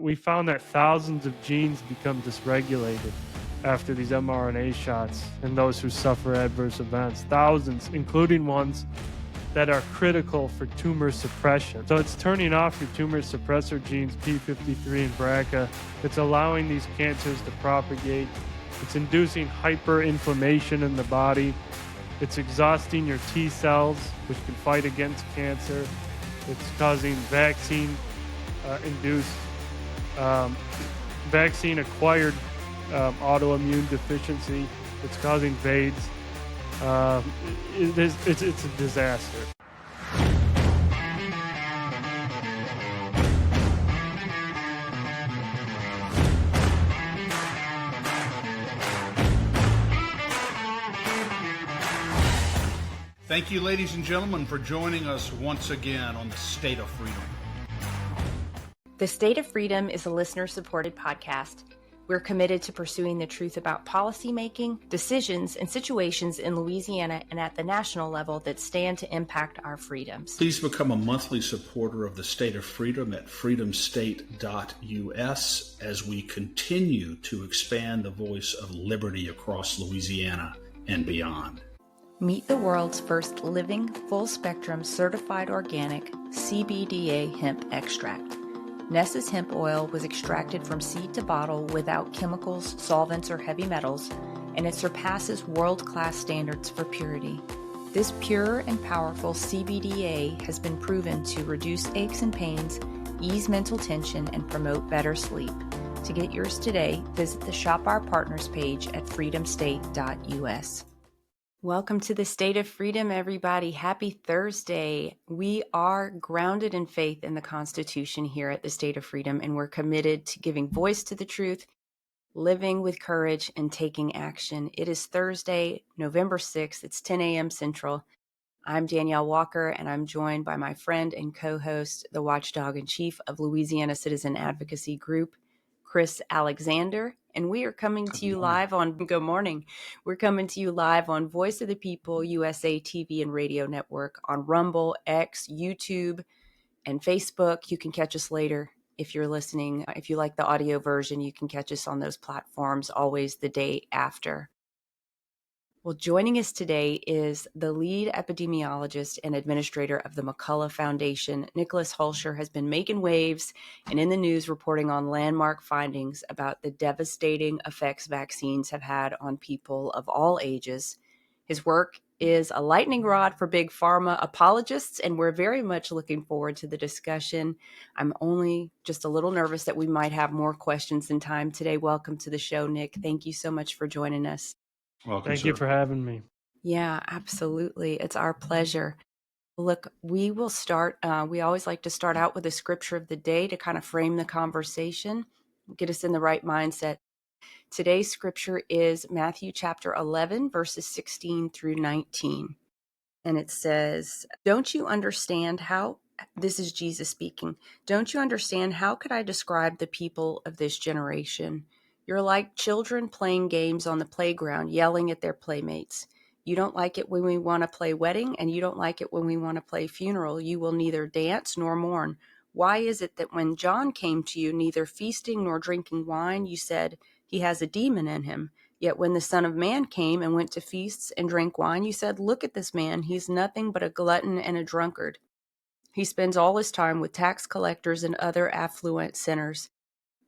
we found that thousands of genes become dysregulated after these mRNA shots in those who suffer adverse events. Thousands, including ones that are critical for tumor suppression. So it's turning off your tumor suppressor genes, P53 and BRCA. It's allowing these cancers to propagate. It's inducing hyperinflammation in the body. It's exhausting your T cells, which can fight against cancer. It's causing vaccine-induced, vaccine-acquired autoimmune deficiency. It's causing AIDS. It's a disaster. Thank you, ladies and gentlemen, for joining us once again on the State of Freedom. The State of Freedom is a listener-supported podcast. We're committed to pursuing the truth about policymaking, decisions, and situations in Louisiana and at the national level that stand to impact our freedoms. Please become a monthly supporter of the State of Freedom at freedomstate.us as we continue to expand the voice of liberty across Louisiana and beyond. Meet the world's first living, full-spectrum, certified organic CBDA hemp extract. Ness's hemp oil was extracted from seed to bottle without chemicals, solvents, or heavy metals, and it surpasses world-class standards for purity. This pure and powerful CBDA has been proven to reduce aches and pains, ease mental tension, and promote better sleep. To get yours today, visit the Shop Our Partners page at freedomstate.us. Welcome to the State of Freedom, everybody. Happy Thursday. We are grounded in faith in the Constitution here at the State of Freedom, and we're committed to giving voice to the truth, living with courage, and taking action. It is Thursday, November 6th. It's 10 a.m. Central. I'm Danielle Walker, and I'm joined by my friend and co-host, the Watchdog in Chief of Louisiana Citizen Advocacy Group, Chris Alexander. And we are coming to you live on, good morning. We're coming to you live on Voice of the People, USA TV and Radio Network, on Rumble, X, YouTube, and Facebook. You can catch us later if you're listening. If you like the audio version, you can catch us on those platforms, always the day after. Well, joining us today is the lead epidemiologist and administrator of the McCullough Foundation. Nicholas Hulscher has been making waves and in the news reporting on landmark findings about the devastating effects vaccines have had on people of all ages. His work is a lightning rod for big pharma apologists, and we're very much looking forward to the discussion. I'm only just a little nervous that we might have more questions than time today. Welcome to the show, Nick. Thank you so much for joining us. Welcome, Thank you for having me. Yeah, absolutely. It's our pleasure. Look, we will start. We always like to start out with a scripture of the day to kind of frame the conversation, get us in the right mindset. Today's scripture is Matthew chapter 11, verses 16 through 19. And it says, "Don't you understand how," this is Jesus speaking, "don't you understand how could I describe the people of this generation? You're like children playing games on the playground, yelling at their playmates. You don't like it when we want to play wedding, and you don't like it when we want to play funeral. You will neither dance nor mourn. Why is it that when John came to you, neither feasting nor drinking wine, you said, 'He has a demon in him'? Yet when the Son of Man came and went to feasts and drank wine, you said, 'Look at this man. He's nothing but a glutton and a drunkard. He spends all his time with tax collectors and other affluent sinners.'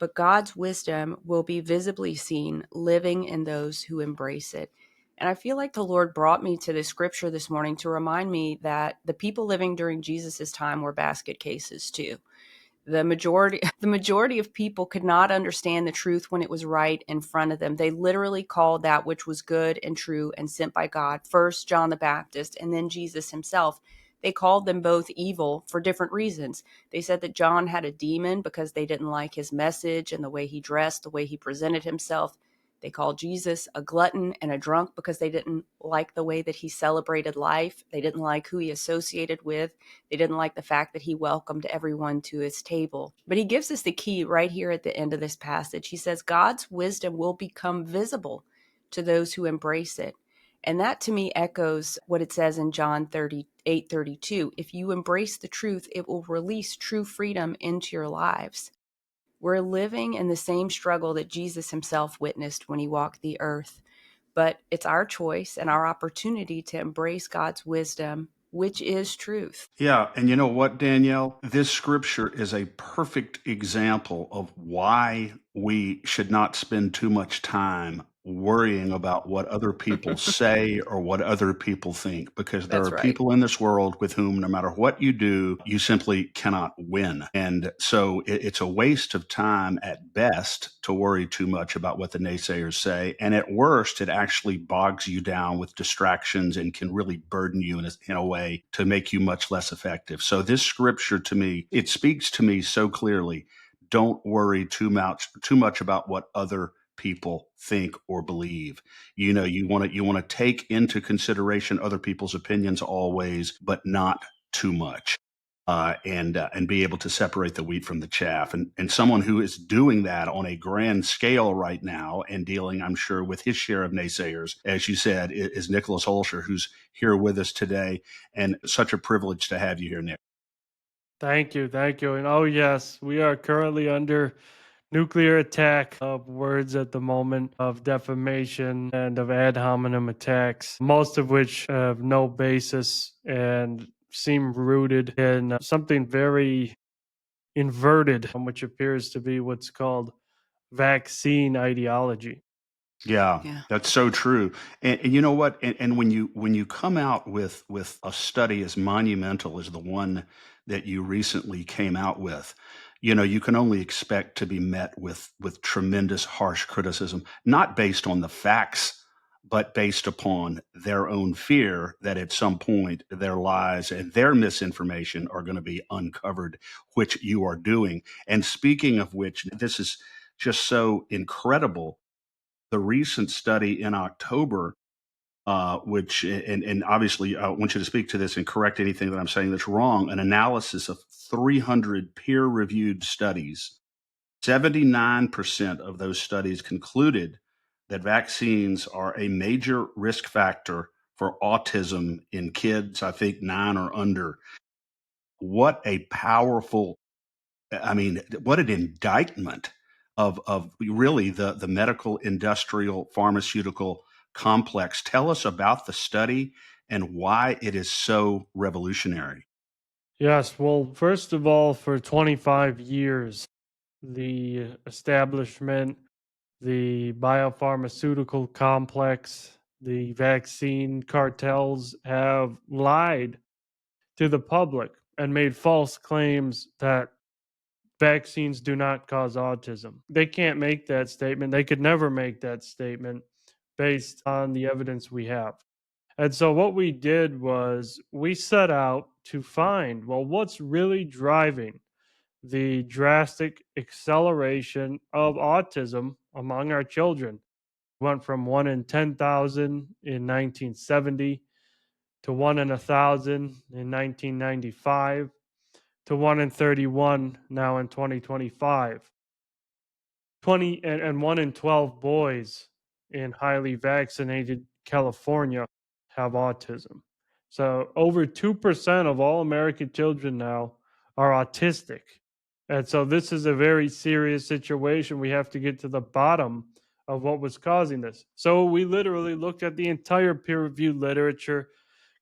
But God's wisdom will be visibly seen living in those who embrace it." And I feel like the Lord brought me to this scripture this morning to remind me that the people living during Jesus's time were basket cases too. The majority of people could not understand the truth when it was right in front of them. They literally called that which was good and true and sent by God, first John the Baptist and then Jesus himself. They called them both evil for different reasons. They said that John had a demon because they didn't like his message and the way he dressed, the way he presented himself. They called Jesus a glutton and a drunk because they didn't like the way that he celebrated life. They didn't like who he associated with. They didn't like the fact that he welcomed everyone to his table. But he gives us the key right here at the end of this passage. He says, God's wisdom will become visible to those who embrace it. And that to me echoes what it says in John 38:32. If you embrace the truth, it will release true freedom into your lives. We're living in the same struggle that Jesus himself witnessed when he walked the earth. But it's our choice and our opportunity to embrace God's wisdom, which is truth. Yeah, and you know what, Danielle? This scripture is a perfect example of why we should not spend too much time worrying about what other people say or what other people think, because there That's are right. people in this world with whom, no matter what you do, you simply cannot win. And so it's a waste of time at best to worry too much about what the naysayers say. And at worst, it actually bogs you down with distractions and can really burden you in a way to make you much less effective. So this scripture to me, it speaks to me so clearly. Don't worry too much about what other people think or believe. You want to take into consideration other people's opinions always, but not too much. And be able to separate the wheat from the chaff. And someone who is doing that on a grand scale right now and dealing, I'm sure, with his share of naysayers, as you said, is Nicholas Hulscher, who's here with us today. And such a privilege to have you here, Nick. Thank you, thank you. And oh yes, we are currently under nuclear attack of words at the moment, of defamation and of ad hominem attacks, most of which have no basis and seem rooted in something very inverted, which appears to be what's called vaccine ideology. Yeah, Yeah. that's so true. And you know what? And when you come out with a study as monumental as the one that you recently came out with, you can only expect to be met with tremendous harsh criticism, not based on the facts, but based upon their own fear that at some point their lies and their misinformation are going to be uncovered, which you are doing. And speaking of which, this is just so incredible. The recent study in October, which and obviously I want you to speak to this and correct anything that I'm saying that's wrong. An analysis of 300 peer-reviewed studies. 79% of those studies concluded that vaccines are a major risk factor for autism in kids, I think 9 or under. What a powerful, I mean, what an indictment of really the medical, industrial, pharmaceutical complex. Tell us about the study and why it is so revolutionary. Yes, well, first of all, for 25 years, the establishment, the biopharmaceutical complex, the vaccine cartels have lied to the public and made false claims that vaccines do not cause autism. They can't make that statement. They could never make that statement based on the evidence we have. And so what we did was we set out to find, well, what's really driving the drastic acceleration of autism among our children. Went from 1 in 10,000 in 1970 to 1 in 1,000 in 1995 to 1 in 31 now in 2025. 20 and 1 in 12 boys in highly vaccinated California have autism. So over 2% of all American children now are autistic. And so this is a very serious situation. We have to get to the bottom of what was causing this. So we literally looked at the entire peer reviewed literature,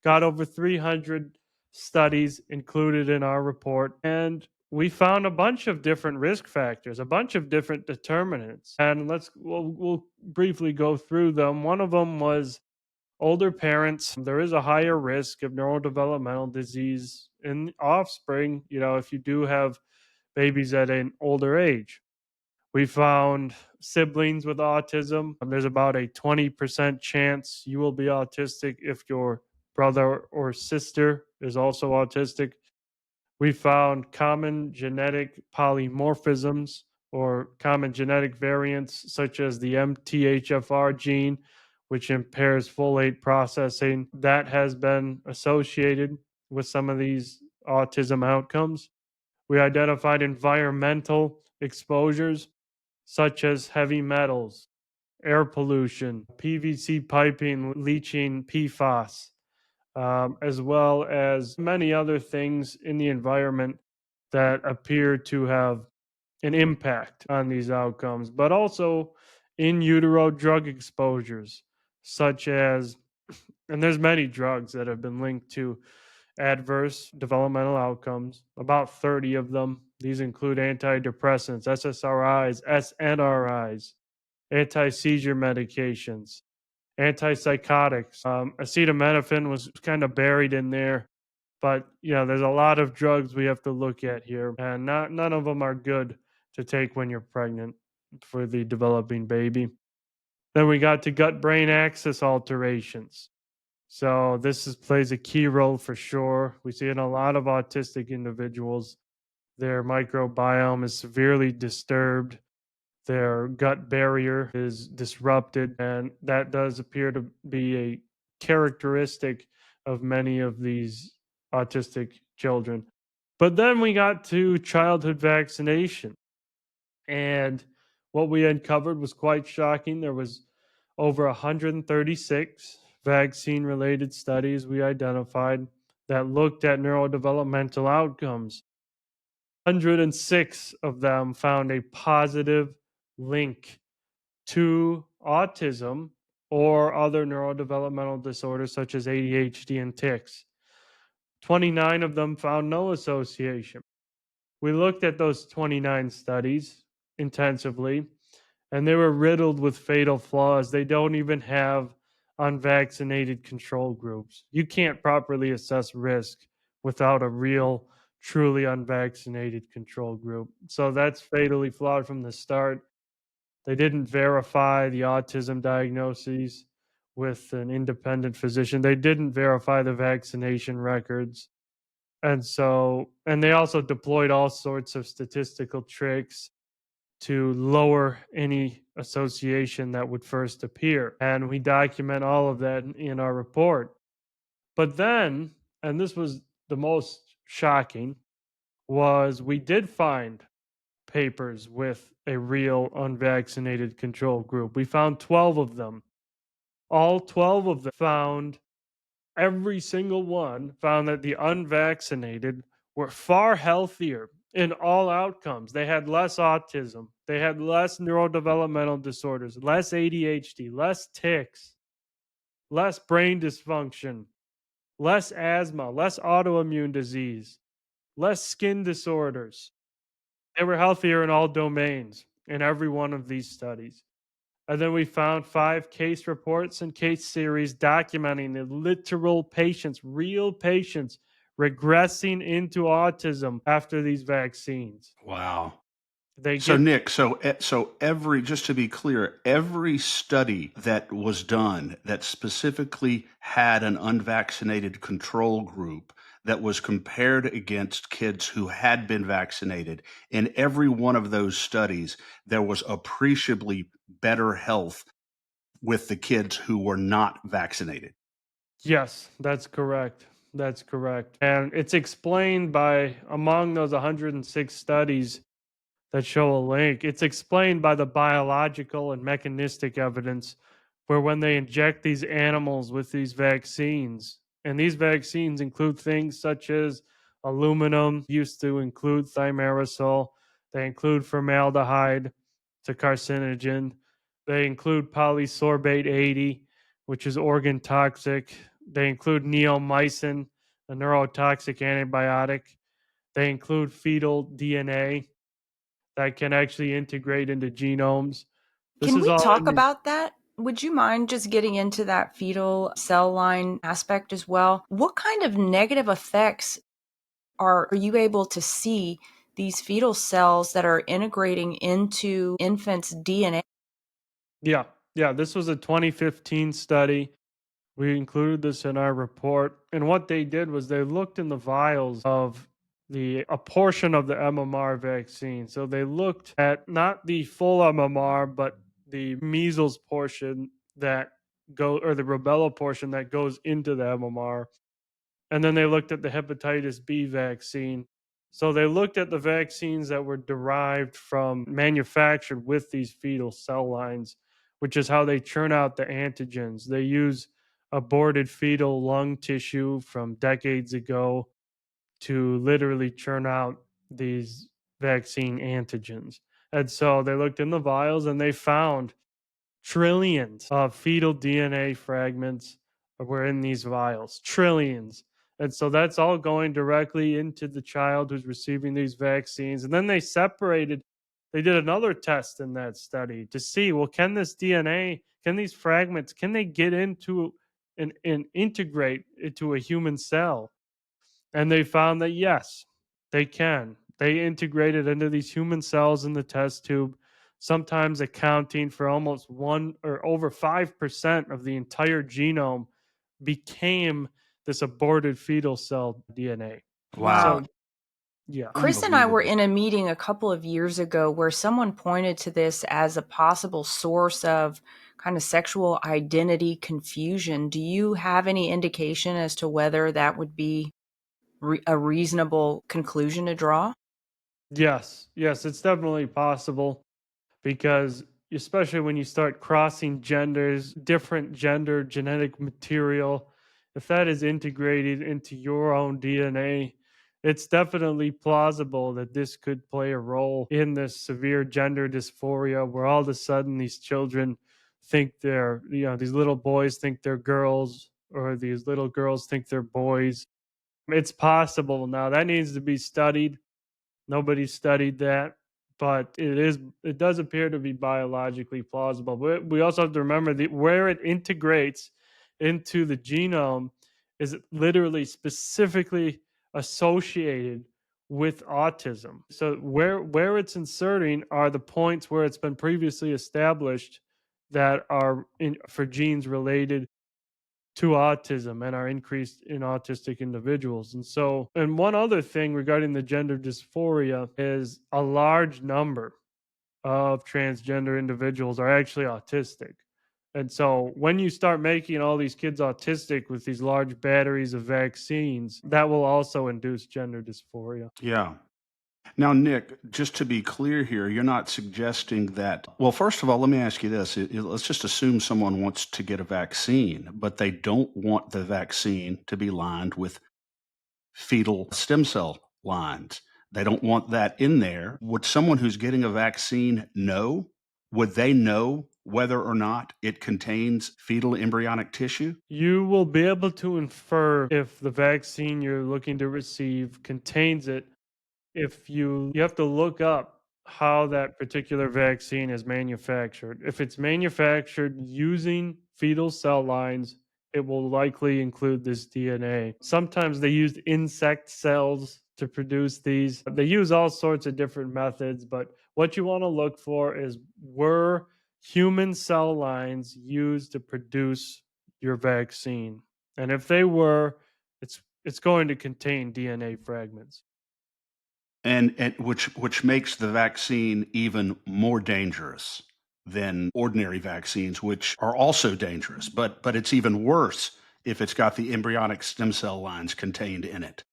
got over 300 studies included in our report, and we found a bunch of different risk factors, a bunch of different determinants. And we'll briefly go through them. One of them was older parents. There is a higher risk of neurodevelopmental disease in offspring, if you do have babies at an older age. We found siblings with autism. There's about a 20% chance you will be autistic if your brother or sister is also autistic. We found common genetic polymorphisms or common genetic variants, such as the MTHFR gene, which impairs folate processing. That has been associated with some of these autism outcomes. We identified environmental exposures, such as heavy metals, air pollution, PVC piping leaching PFAS, as well as many other things in the environment that appear to have an impact on these outcomes, but also in utero drug exposures, such as, and there's many drugs that have been linked to adverse developmental outcomes, about 30 of them. These include antidepressants, SSRIs, SNRIs, anti seizure medications, antipsychotics. Acetaminophen was kind of buried in there, but there's a lot of drugs we have to look at here, and none of them are good to take when you're pregnant for the developing baby. Then we got to gut brain axis alterations. So plays a key role for sure. We see in a lot of autistic individuals, their microbiome is severely disturbed, their gut barrier is disrupted, and that does appear to be a characteristic of many of these autistic children. But then we got to childhood vaccination, and what we uncovered was quite shocking. There was over 136 vaccine related studies we identified that looked at neurodevelopmental outcomes. 106 of them found a positive link to autism or other neurodevelopmental disorders such as ADHD and tics. 29 of them found no association. We looked at those 29 studies intensively, and they were riddled with fatal flaws. They don't even have unvaccinated control groups. You can't properly assess risk without a real, truly unvaccinated control group. So that's fatally flawed from the start. They didn't verify the autism diagnoses with an independent physician. They didn't verify the vaccination records. And they also deployed all sorts of statistical tricks to lower any association that would first appear. And we document all of that in our report. But then, and this was the most shocking, was we did find papers with a real unvaccinated control group. We found 12 of them. All 12 of them found, every single one found that the unvaccinated were far healthier in all outcomes. They had less autism, they had less neurodevelopmental disorders, less ADHD, less tics, less brain dysfunction, less asthma, less autoimmune disease, less skin disorders. They were healthier in all domains in every one of these studies. And then we found 5 case reports and case series documenting the literal patients, real patients, regressing into autism after these vaccines. Wow. They So get Nick, so every, just to be clear, every study that was done that specifically had an unvaccinated control group that was compared against kids who had been vaccinated, in every one of those studies, there was appreciably better health with the kids who were not vaccinated. Yes, that's correct. That's correct. And it's explained by, among those 106 studies that show a link, it's explained by the biological and mechanistic evidence where when they inject these animals with these vaccines, and these vaccines include things such as aluminum, used to include thimerosal, they include formaldehyde, it's a carcinogen, they include polysorbate 80, which is organ toxic, they include neomycin, a neurotoxic antibiotic, they include fetal DNA that can actually integrate into genomes. This Can is we all talk in these. about that? Would you mind just getting into that fetal cell line aspect as well? What kind of negative effects are you able to see these fetal cells that are integrating into infants' DNA? Yeah, yeah. This was a 2015 study. We included this in our report. And what they did was they looked in the vials of a portion of the MMR vaccine. So they looked at not the full MMR, but the measles portion that or the rubella portion that goes into the MMR. And then they looked at the hepatitis B vaccine. So they looked at the vaccines that were derived from manufactured with these fetal cell lines, which is how they churn out the antigens. They use aborted fetal lung tissue from decades ago to literally churn out these vaccine antigens. And so they looked in the vials and they found trillions of fetal DNA fragments were in these vials, trillions. And so that's all going directly into the child who's receiving these vaccines. And then they did another test in that study to see, well, can this DNA, can these fragments, can they get into and integrate into a human cell? And they found that yes, they can. They integrated into these human cells in the test tube, sometimes accounting for almost one or over 5% of the entire genome became this aborted fetal cell DNA. Wow. Wow. So, yeah. Chris and I were Unbelievable. in a meeting a couple of years ago where someone pointed to this as a possible source of kind of sexual identity confusion. Do you have any indication as to whether that would be a reasonable conclusion to draw? Yes. Yes, it's definitely possible because especially when you start crossing genders, different gender genetic material, if that is integrated into your own DNA, it's definitely plausible that this could play a role in this severe gender dysphoria where all of a sudden these children think they're, these little boys think they're girls or these little girls think they're boys. It's possible now. That needs to be studied. Nobody studied that, but it does appear to be biologically plausible. But we also have to remember that where it integrates into the genome is literally specifically associated with autism. So where it's inserting are the points where it's been previously established that are for genes related to autism and are increased in autistic individuals. And so, and one other thing regarding the gender dysphoria is a large number of transgender individuals are actually autistic. And so, when you start making all these kids autistic with these large batteries of vaccines, that will also induce gender dysphoria. Yeah. Now, Nick, just to be clear here, you're not suggesting that. Well, first of all, let me ask you this. Let's just assume someone wants to get a vaccine, but they don't want the vaccine to be lined with fetal stem cell lines. They don't want that in there. Would someone who's getting a vaccine know? Would they know whether or not it contains fetal embryonic tissue? You will be able to infer if the vaccine you're looking to receive contains it if you have to look up how that particular vaccine is manufactured. If it's manufactured using fetal cell lines, it will likely include this DNA. Sometimes they use insect cells to produce these. They use all sorts of different methods, but what you want to look for is were human cell lines used to produce your vaccine? And if they were, it's going to contain DNA fragments. And which makes the vaccine even more dangerous than ordinary vaccines, which are also dangerous. But it's even worse if it's got the embryonic stem cell lines contained in it.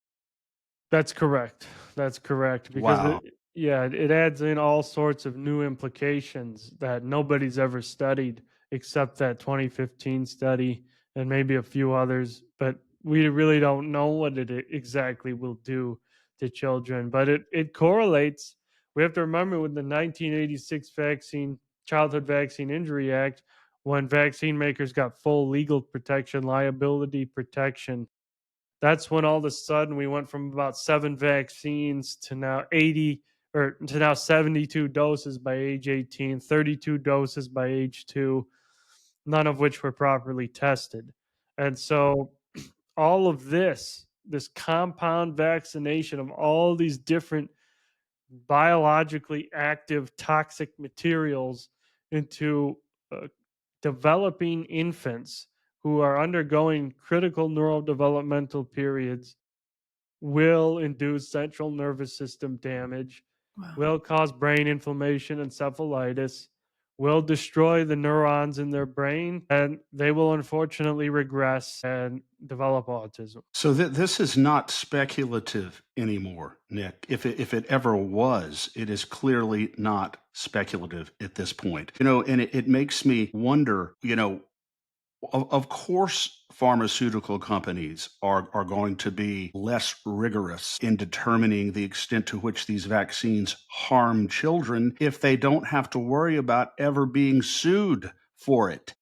That's correct. That's correct because Wow. it adds in all sorts of new implications that nobody's ever studied except that 2015 study and maybe a few others, but we really don't know what it exactly will do to children, but it correlates. We have to remember with the 1986 vaccine Childhood Vaccine Injury Act, when vaccine makers got full legal protection, liability protection, that's when all of a sudden we went from about 7 vaccines to now 80 or to now 72 doses by age 18, 32 doses by age 2, none of which were properly tested. And so all of this compound vaccination of all these different biologically active toxic materials into uh, developing infants who are undergoing critical neurodevelopmental periods will induce central nervous system damage, Wow. will cause brain inflammation, encephalitis, will destroy the neurons in their brain, and they will unfortunately regress and develop autism. So this is not speculative anymore, Nick. If it ever was, it is clearly not speculative at this point. And it makes me wonder, Of course, pharmaceutical companies are going to be less rigorous in determining the extent to which these vaccines harm children if they don't have to worry about ever being sued for it.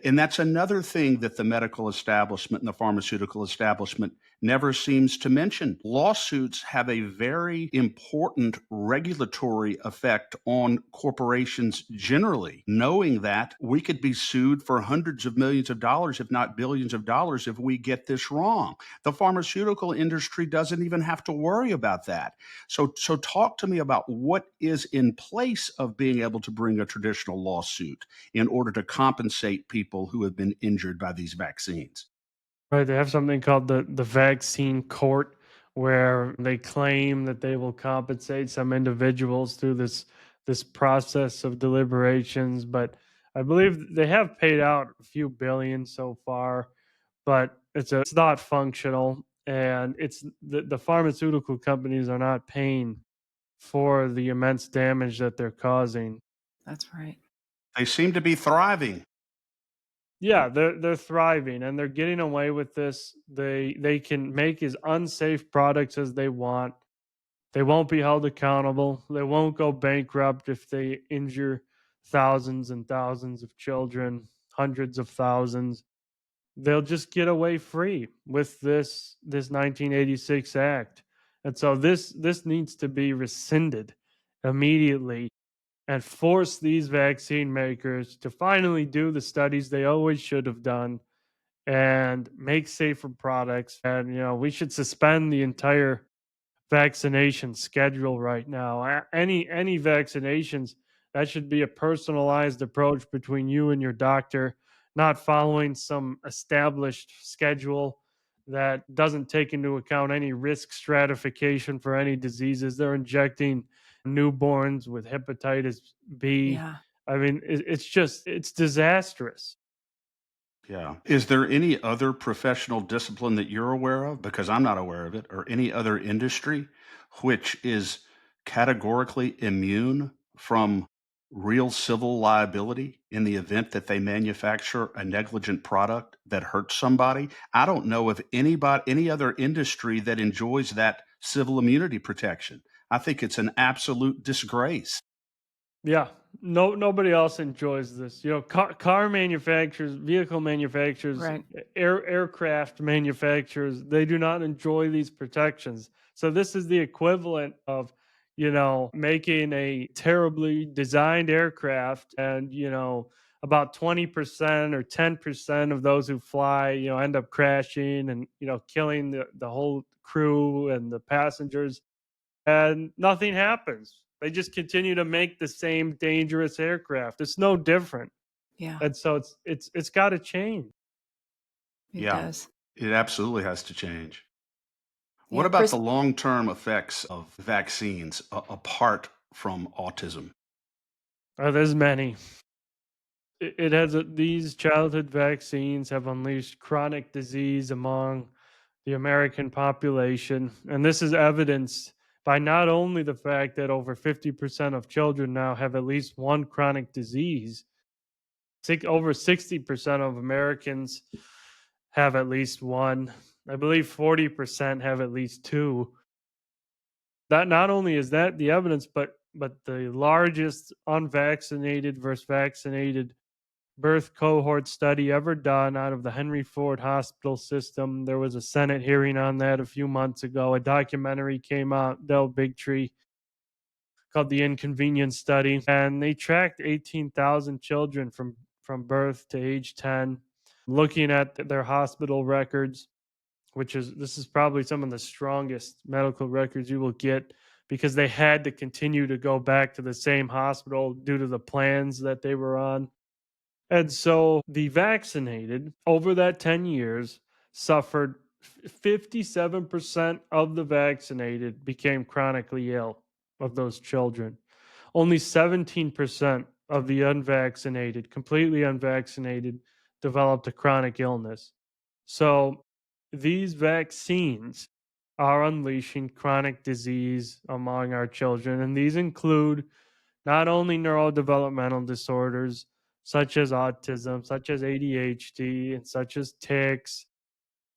And that's another thing that the medical establishment and the pharmaceutical establishment never seems to mention. Lawsuits have a very important regulatory effect on corporations generally, knowing that we could be sued for hundreds of millions of dollars, if not billions of dollars, if we get this wrong. The pharmaceutical industry doesn't even have to worry about that. So talk to me about what is in place of being able to bring a traditional lawsuit in order to compensate people who have been injured by these vaccines. Right, they have something called the vaccine court, where they claim that they will compensate some individuals through this process of deliberations. But I believe they have paid out a few billion so far, but it's not functional, and the pharmaceutical companies are not paying for the immense damage that they're causing. That's right. They seem to be thriving. Yeah, they're thriving and they're getting away with this. They can make as unsafe products as they want. They won't be held accountable. They won't go bankrupt if they injure thousands and thousands of children, hundreds of thousands. They'll just get away free with this 1986 act. And so this needs to be rescinded immediately and force these vaccine makers to finally do the studies they always should have done and make safer products. And we should suspend the entire vaccination schedule right now. Any vaccinations, that should be a personalized approach between you and your doctor, not following some established schedule that doesn't take into account any risk stratification for any diseases. They're injecting newborns with hepatitis B. Yeah. I mean, it's disastrous. Yeah. Is there any other professional discipline that you're aware of? Because I'm not aware of it, or any other industry which is categorically immune from real civil liability in the event that they manufacture a negligent product that hurts somebody? I don't know of any other industry that enjoys that civil immunity protection. I think it's an absolute disgrace. Yeah, nobody else enjoys this. Car manufacturers, vehicle manufacturers, Right. aircraft manufacturers, they do not enjoy these protections. So this is the equivalent of, making a terribly designed aircraft, and about 20% or 10% of those who fly, end up crashing and killing the whole crew and the passengers, and nothing happens. They just continue to make the same dangerous aircraft. It's no different. Yeah, And so it's got to change. it Yeah, does. it absolutely has to change. What Yeah, about the Chris. long-term effects of vaccines apart from autism? There's many. It has these childhood vaccines have unleashed chronic disease among the American population, and this is evidenced by not only the fact that over 50% of children now have at least one chronic disease. Over 60% of Americans have at least one. I believe 40% have at least two. That not only is that the evidence, but the largest unvaccinated versus vaccinated birth cohort study ever done out of the Henry Ford Hospital system. There was a Senate hearing on that a few months ago. A documentary came out, Del Bigtree, called The Inconvenience Study, and they tracked 18,000 children from birth to age 10, looking at their hospital records, which is this is probably some of the strongest medical records you will get, because they had to continue to go back to the same hospital due to the plans that they were on. And so the vaccinated over that 10 years suffered 57% of the vaccinated became chronically ill of those children. Only 17% of the unvaccinated, completely unvaccinated, developed a chronic illness. So these vaccines are unleashing chronic disease among our children, and these include not only neurodevelopmental disorders such as autism, such as ADHD, and such as tics,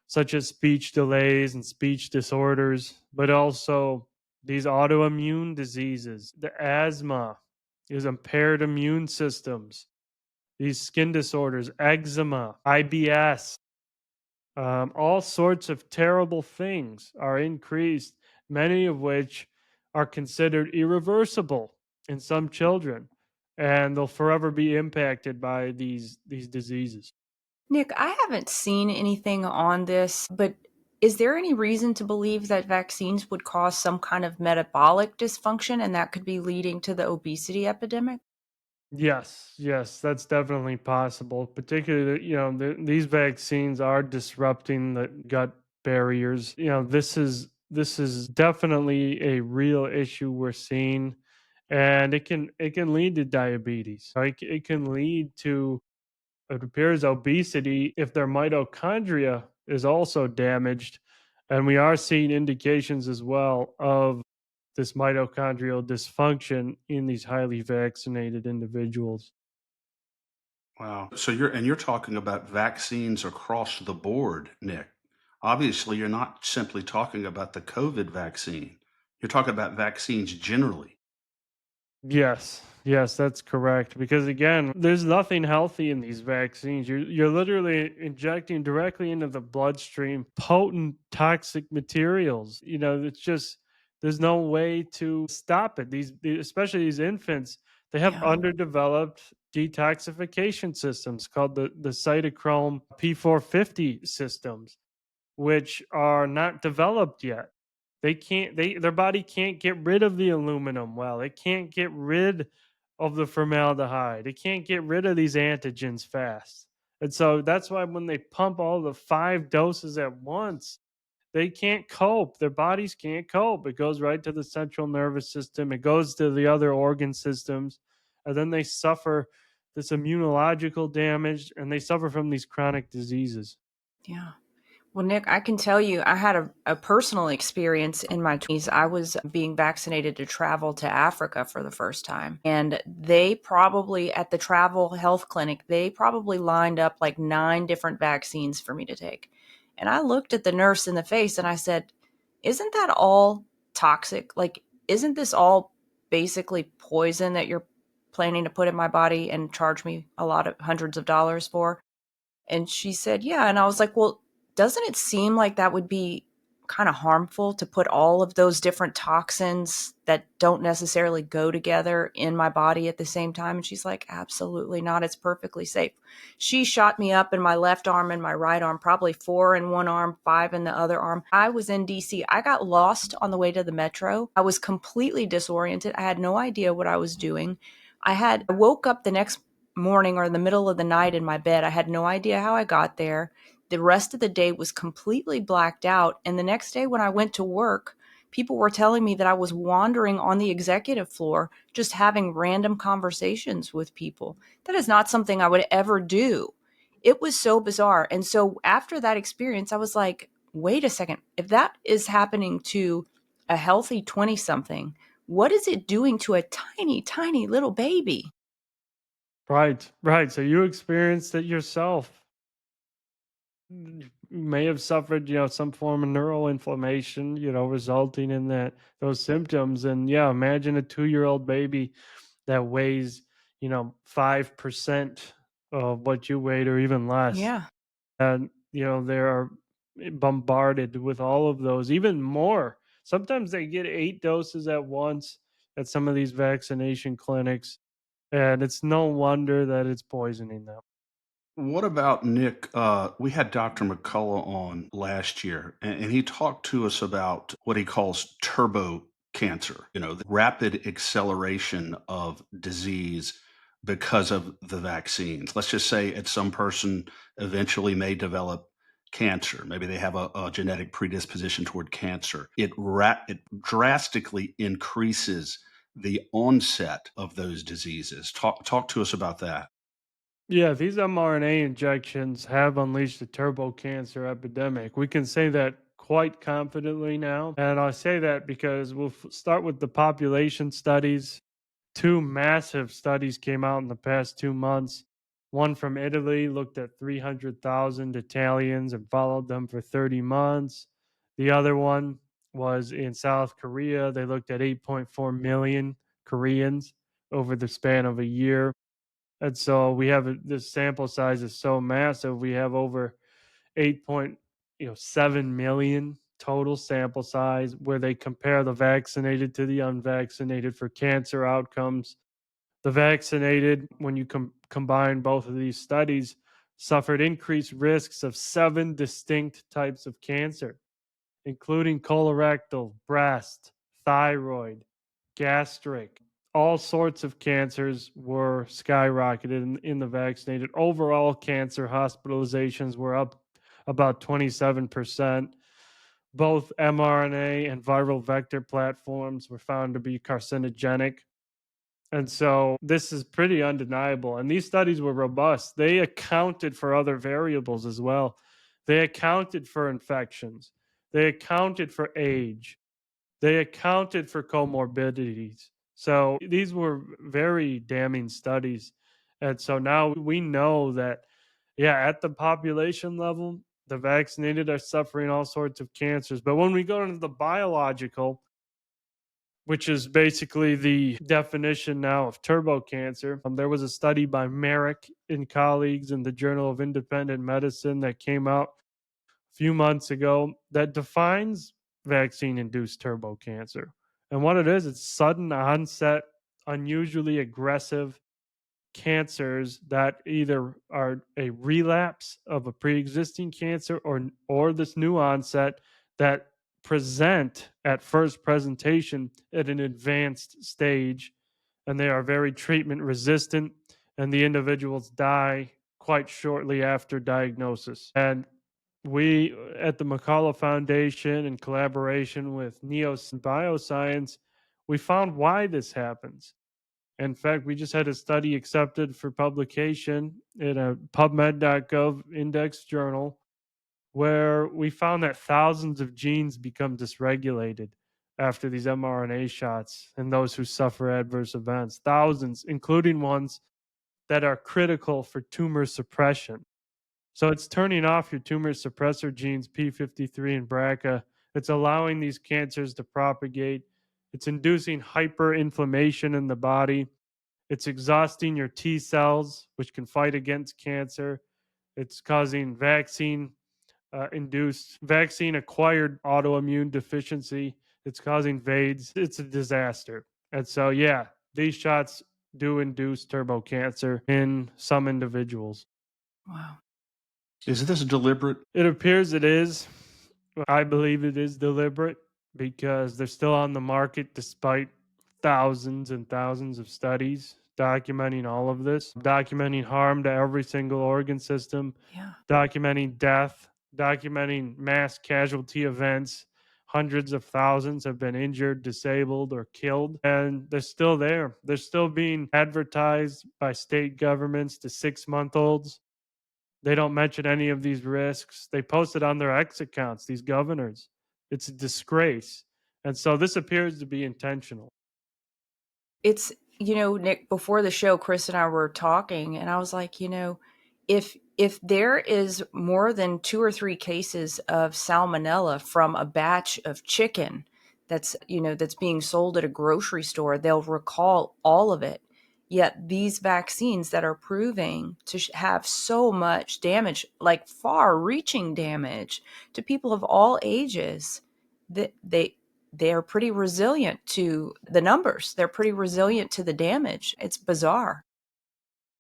such as speech delays and speech disorders, but also these autoimmune diseases, the asthma, these impaired immune systems, these skin disorders, eczema, IBS, all sorts of terrible things are increased, many of which are considered irreversible in some children, and they'll forever be impacted by these diseases. Nick, I haven't seen anything on this, but is there any reason to believe that vaccines would cause some kind of metabolic dysfunction and that could be leading to the obesity epidemic? Yes, yes, that's definitely possible. Particularly, these vaccines are disrupting the gut barriers. This is definitely a real issue we're seeing, and it can lead to diabetes. Like it can lead to, it appears, obesity if their mitochondria is also damaged, and we are seeing indications as well of this mitochondrial dysfunction in these highly vaccinated individuals. Wow. So you're talking about vaccines across the board, Nick. Obviously, you're not simply talking about the COVID vaccine. You're talking about vaccines generally. Yes, yes, that's correct. Because again, there's nothing healthy in these vaccines. You're literally injecting directly into the bloodstream potent toxic materials. It's just there's no way to stop it. Especially these infants, they have Yeah. underdeveloped detoxification systems called the cytochrome P450 systems, which are not developed yet. Their body can't get rid of the aluminum well. It can't get rid of the formaldehyde. It can't get rid of these antigens fast. And so that's why when they pump all the 5 doses at once, they can't cope. Their bodies can't cope. It goes right to the central nervous system. It goes to the other organ systems. And then they suffer this immunological damage and they suffer from these chronic diseases. Yeah. Well, Nick, I can tell you, I had a personal experience in my 20s. I was being vaccinated to travel to Africa for the first time. And they probably, at the travel health clinic, they probably lined up like 9 different vaccines for me to take. And I looked at the nurse in the face and I said, isn't that all toxic? Like, isn't this all basically poison that you're planning to put in my body and charge me a lot of hundreds of dollars for? And she said, yeah. And I was like, well, doesn't it seem like that would be kind of harmful to put all of those different toxins that don't necessarily go together in my body at the same time? And she's like, absolutely not. It's perfectly safe. She shot me up in my left arm and my right arm, probably 4 in one arm, 5 in the other arm. I was in DC. I got lost on the way to the metro. I was completely disoriented. I had no idea what I was doing. I woke up the next morning or in the middle of the night in my bed. I had no idea how I got there. The rest of the day was completely blacked out. And the next day when I went to work, people were telling me that I was wandering on the executive floor, just having random conversations with people. That is not something I would ever do. It was so bizarre. And so after that experience, I was like, wait a second. If that is happening to a healthy 20 something, what is it doing to a tiny, tiny little baby? Right, right. So you experienced it yourself. You may have suffered, some form of neural inflammation, resulting in those symptoms. And yeah, imagine a 2-year-old baby that weighs, 5% of what you weighed or even less. Yeah. And, they are bombarded with all of those, even more. Sometimes they get 8 doses at once at some of these vaccination clinics. And it's no wonder that it's poisoning them. What about Nick? We had Dr. McCullough on last year, and he talked to us about what he calls turbo cancer, the rapid acceleration of disease because of the vaccines. Let's just say at some person eventually may develop cancer. Maybe they have a genetic predisposition toward cancer. It drastically increases the onset of those diseases. Talk to us about that. Yeah, these mRNA injections have unleashed a turbo cancer epidemic. We can say that quite confidently now. And I say that because we'll start with the population studies. 2 massive studies came out in the past 2 months One from Italy looked at 300,000 Italians and followed them for 30 months. The other one was in South Korea. They looked at 8.4 million Koreans over the span of a year. And so we have this sample size is so massive. We have over 8.7 million total sample size where they compare the vaccinated to the unvaccinated for cancer outcomes. The vaccinated, when you combine both of these studies, suffered increased risks of 7 distinct types of cancer, including colorectal, breast, thyroid, gastric. All sorts of cancers were skyrocketed in the vaccinated. Overall cancer hospitalizations were up about 27%. Both mRNA and viral vector platforms were found to be carcinogenic. And so this is pretty undeniable. And these studies were robust. They accounted for other variables as well. They accounted for infections. They accounted for age. They accounted for comorbidities. So these were very damning studies. And so now we know that, yeah, at the population level, the vaccinated are suffering all sorts of cancers. But when we go into the biological, which is basically the definition now of turbo cancer. There was a study by Merrick and colleagues in the Journal of Independent Medicine that came out a few months ago that defines vaccine induced turbo cancer. And what it is, it's sudden onset, unusually aggressive cancers that either are a relapse of a pre-existing cancer or this new onset that present at first presentation at an advanced stage, and they are very treatment resistant, and the individuals die quite shortly after diagnosis. And we at the McCullough Foundation, in collaboration with Neos Bioscience, we found why this happens. In fact, we just had a study accepted for publication in a PubMed.gov index journal where we found that thousands of genes become dysregulated after these mRNA shots in those who suffer adverse events. Thousands, including ones that are critical for tumor suppression. So it's turning off your tumor suppressor genes, P53 and BRCA. It's allowing these cancers to propagate. It's inducing hyperinflammation in the body. It's exhausting your T cells, which can fight against cancer. It's causing vaccine acquired autoimmune deficiency. It's causing VADES. It's a disaster. And so, yeah, these shots do induce turbo cancer in some individuals. Wow. Is this deliberate? It appears it is. I believe it is deliberate because they're still on the market despite thousands and thousands of studies documenting all of this, documenting harm to every single organ system, Yeah. documenting death, documenting mass casualty events. Hundreds of thousands have been injured, disabled, or killed, and they're still there. They're still being advertised by state governments to 6-month-olds. They don't mention any of these risks. They post it on their X accounts, these governors. It's a disgrace. And so this appears to be intentional. It's, Nick, before the show, Chris and I were talking, and I was like, if there is more than 2 or 3 cases of salmonella from a batch of chicken that's being sold at a grocery store, they'll recall all of it. Yet these vaccines that are proving to have so much damage, like far-reaching damage to people of all ages, that they're pretty resilient to the numbers. They're pretty resilient to the damage. It's bizarre.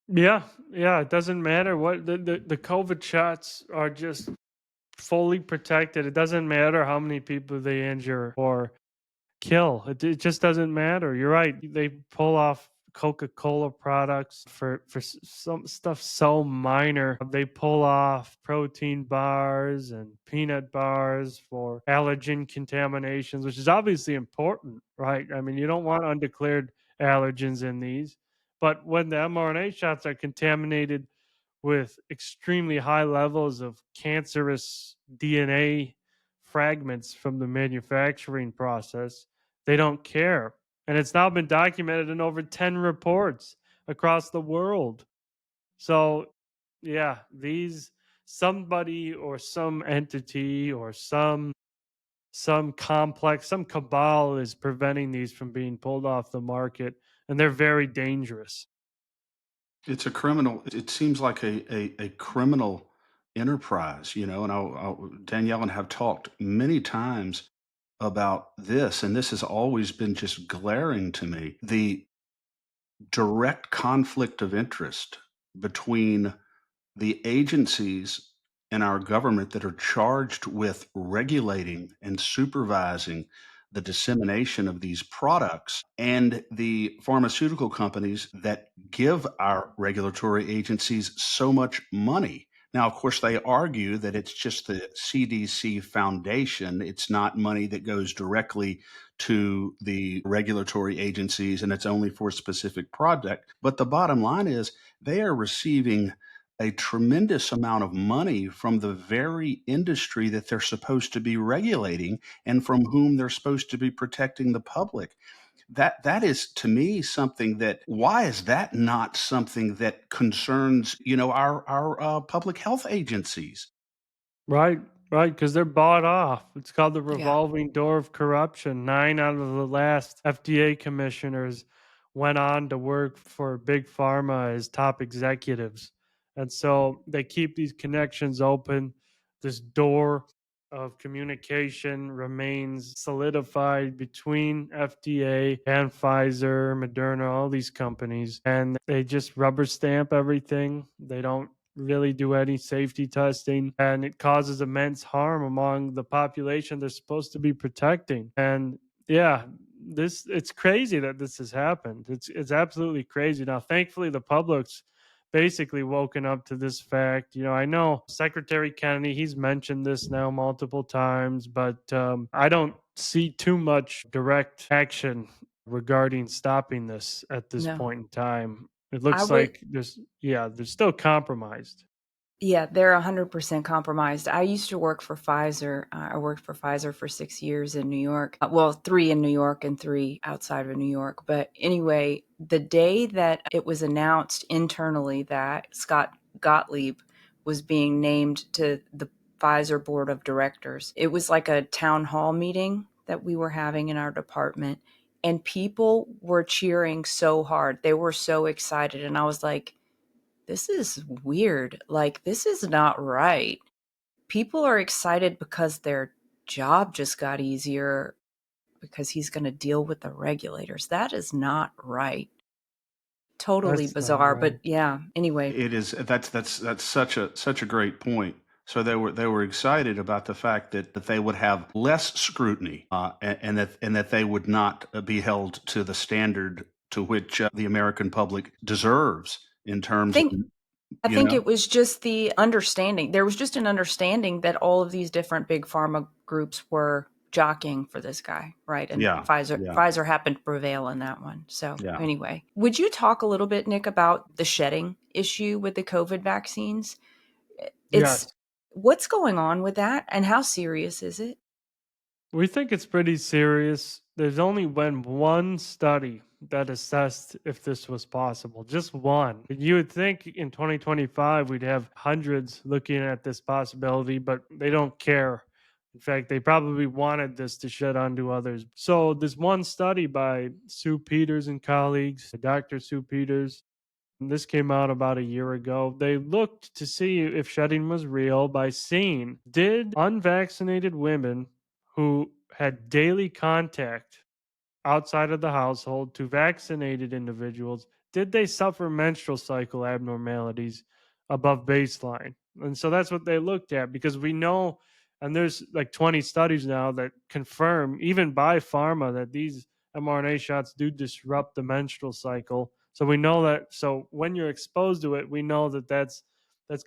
Yeah, it doesn't matter what the COVID shots are just fully protected. It doesn't matter how many people they injure or kill. It just doesn't matter. You're right. They pull off Coca-Cola products for some stuff so minor. They pull off protein bars and peanut bars for allergen contaminations, which is obviously important, right? I mean, you don't want undeclared allergens in these. But when the mRNA shots are contaminated with extremely high levels of cancerous DNA fragments from the manufacturing process, they don't care. And it's now been documented in over 10 reports across the world. So, yeah, these somebody or some entity or some complex, some cabal is preventing these from being pulled off the market, and they're very dangerous. It's a criminal. It seems like a criminal enterprise, and Danielle and I have talked many times about this, and this has always been just glaring to me. The direct conflict of interest between the agencies in our government that are charged with regulating and supervising the dissemination of these products and the pharmaceutical companies that give our regulatory agencies so much money. Now, of course, they argue that it's just the CDC foundation. It's not money that goes directly to the regulatory agencies and it's only for a specific project. But the bottom line is they are receiving a tremendous amount of money from the very industry that they're supposed to be regulating and from whom they're supposed to be protecting the public. That is to me something that why is that not something that concerns our public health agencies? Right, right, because they're bought off. It's called the Yeah. revolving door of corruption. 9 out of the last FDA commissioners went on to work for Big Pharma as top executives. And so they keep these connections open. This door of communication remains solidified between FDA and Pfizer, Moderna, all these companies. And they just rubber stamp everything. They don't really do any safety testing, and it causes immense harm among the population they're supposed to be protecting. And yeah, this it's crazy that this has happened. It's absolutely crazy. Now thankfully the public's basically woken up to this fact. I know Secretary Kennedy, he's mentioned this now multiple times, but I don't see too much direct action regarding stopping this at this No. point in time. It I looks would like they're still compromised. Yeah, they're 100% compromised. I used to work for Pfizer. I worked for Pfizer for 6 years in New York. Well, 3 in New York and 3 outside of New York. But anyway, the day that it was announced internally that Scott Gottlieb was being named to the Pfizer board of directors, it was like a town hall meeting that we were having in our department. And people were cheering so hard. They were so excited. And I was like, this is weird. Like, this is not right. People are excited because their job just got easier because he's going to deal with the regulators. That is not right. Totally That's not bizarre, right. but yeah, anyway. It is that's such a great point. So they were excited about the fact that they would have less scrutiny, and that they would not be held to the standard to which the American public deserves in I terms of think I you think know it was just the understanding. There was just an understanding that all of these different big pharma groups were jockeying for this guy, right? And yeah, yeah, Pfizer happened to prevail in that one. So yeah. anyway, would you talk a little bit, Nick, about the shedding issue with the COVID vaccines? It's Yes. What's going on with that, and how serious is it? We think it's pretty serious. There's only been one study that assessed if this was possible, just one. You would think in 2025 we'd have hundreds looking at this possibility, but they don't care. In fact, they probably wanted this to shed onto others. So, this one study by Sue Peters and colleagues, Dr. Sue Peters, this came out about a year ago. They looked to see if shedding was real by seeing did unvaccinated women who had daily contact outside of the household to vaccinated individuals, did they suffer menstrual cycle abnormalities above baseline? And so that's what they looked at because we know, and there's like 20 studies now that confirm, even by pharma, that these mRNA shots do disrupt the menstrual cycle. So we know that. So when you're exposed to it, we know that that's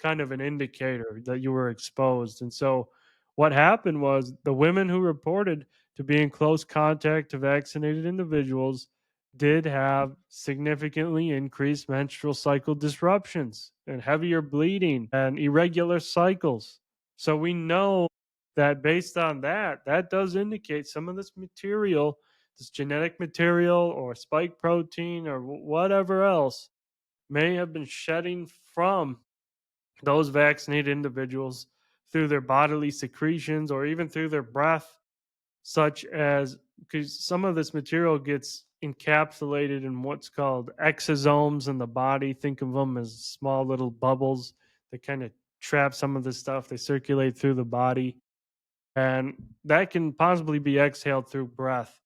kind of an indicator that you were exposed. And so what happened was the women who reported to be in close contact to vaccinated individuals did have significantly increased menstrual cycle disruptions and heavier bleeding and irregular cycles. So we know that based on that, that does indicate some of this material, this genetic material or spike protein or whatever else, may have been shedding from those vaccinated individuals through their bodily secretions or even through their breath, such as because some of this material gets encapsulated in what's called exosomes in the body. Think of them as small little bubbles that kind of trap some of the stuff. They circulate through the body, and that can possibly be exhaled through breath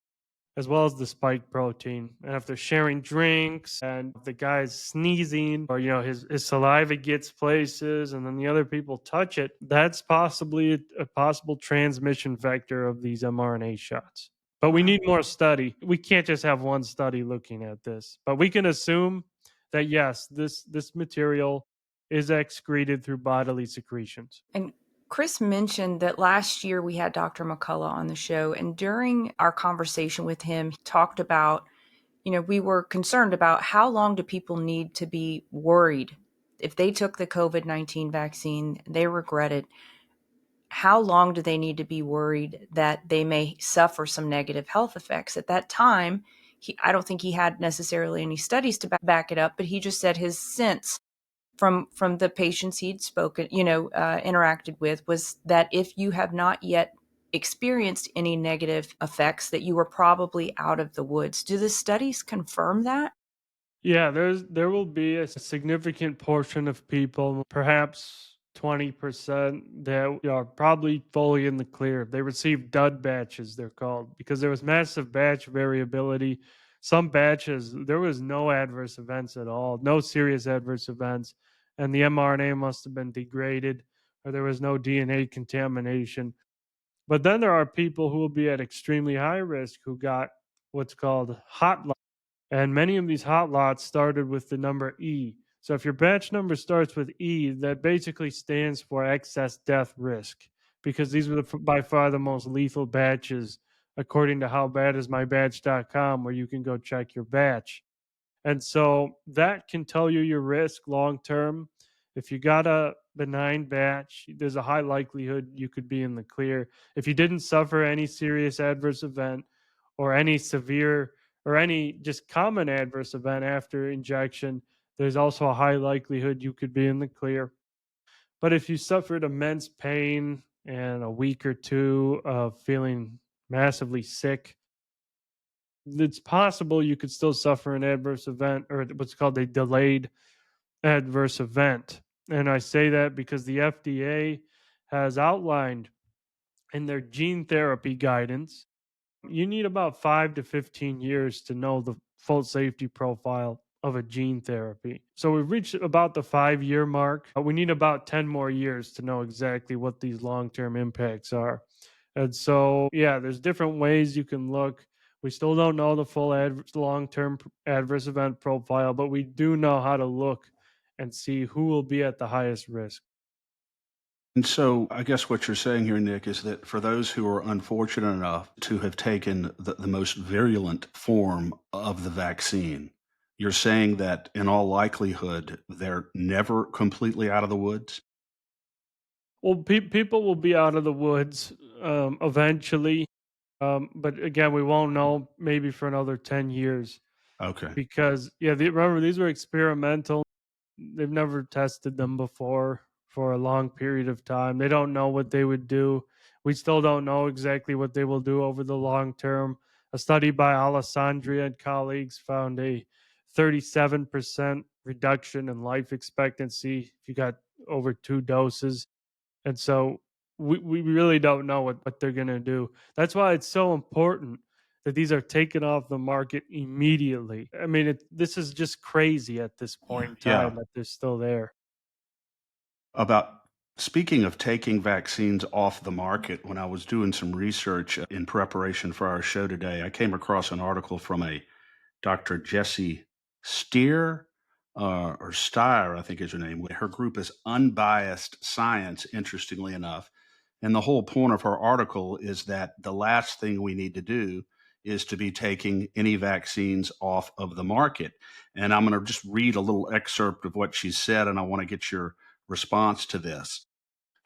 as well as the spike protein. And if they're sharing drinks and the guy's sneezing or his saliva gets places and then the other people touch it, that's possibly a possible transmission vector of these mRNA shots. But we Wow. need more study. We can't just have one study looking at this. But we can assume that yes, this material is excreted through bodily secretions. And Chris mentioned that last year we had Dr. McCullough on the show, and during our conversation with him, he talked about, we were concerned about how long do people need to be worried if they took the COVID-19 vaccine, they regret it. How long do they need to be worried that they may suffer some negative health effects? At that time, I don't think he had necessarily any studies to back it up, but he just said his sense from the patients he'd spoken, interacted with, was that if you have not yet experienced any negative effects, that you were probably out of the woods. Do the studies confirm that? Yeah, there will be a significant portion of people, perhaps 20%, that are probably fully in the clear. They received dud batches, they're called, because there was massive batch variability. Some batches, there was no adverse events at all, no serious adverse events, and the mRNA must have been degraded or there was no DNA contamination. But then there are people who will be at extremely high risk who got what's called hot, and many of these hot lots started with the number E. So if your batch number starts with E, that basically stands for excess death risk, because these were by far the most lethal batches, according to howbadismybatch.com, where you can go check your batch. And so that can tell you your risk long term. If you got a benign batch, there's a high likelihood you could be in the clear. If you didn't suffer any serious adverse event or any severe or any just common adverse event after injection, there's also a high likelihood you could be in the clear. But if you suffered immense pain and a week or two of feeling massively sick, it's possible you could still suffer an adverse event or what's called a delayed adverse event. And I say that because the FDA has outlined in their gene therapy guidance, you need about 5 to 15 years to know the full safety profile of a gene therapy. So we've reached about the 5-year mark. We need about 10 more years to know exactly what these long term impacts are. And so, yeah, there's different ways you can look. We still don't know the full long term adverse event profile, but we do know how to look and see who will be at the highest risk. And so I guess what you're saying here, Nick, is that for those who are unfortunate enough to have taken the most virulent form of the vaccine, you're saying that in all likelihood, they're never completely out of the woods? Well, people will be out of the woods eventually. But again, we won't know maybe for another 10 years Okay. because, yeah, remember, these were experimental. They've never tested them before for a long period of time. They don't know what they would do. We still don't know exactly what they will do over the long term. A study by Alessandria and colleagues found a 37% reduction in life expectancy if you got over 2 doses. And so we really don't know what they're going to do. That's why it's so important that these are taken off the market immediately. I mean, this is just crazy at this point Yeah. in Yeah. time that they're still there. About speaking of taking vaccines off the market, when I was doing some research in preparation for our show today, I came across an article from a Dr. Jessie Steer or Steyer, I think is her name. Her group is Unbiased Science, interestingly enough. And the whole point of her article is that the last thing we need to do is to be taking any vaccines off of the market. And I'm going to just read a little excerpt of what she said, and I want to get your response to this.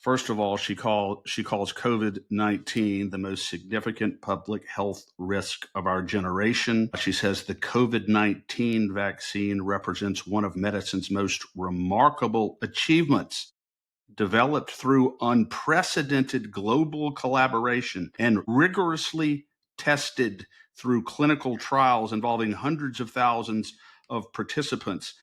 First of all, she calls COVID-19 the most significant public health risk of our generation. She says the COVID-19 vaccine represents one of medicine's most remarkable achievements, developed through unprecedented global collaboration and rigorously tested through clinical trials involving hundreds of thousands of participants.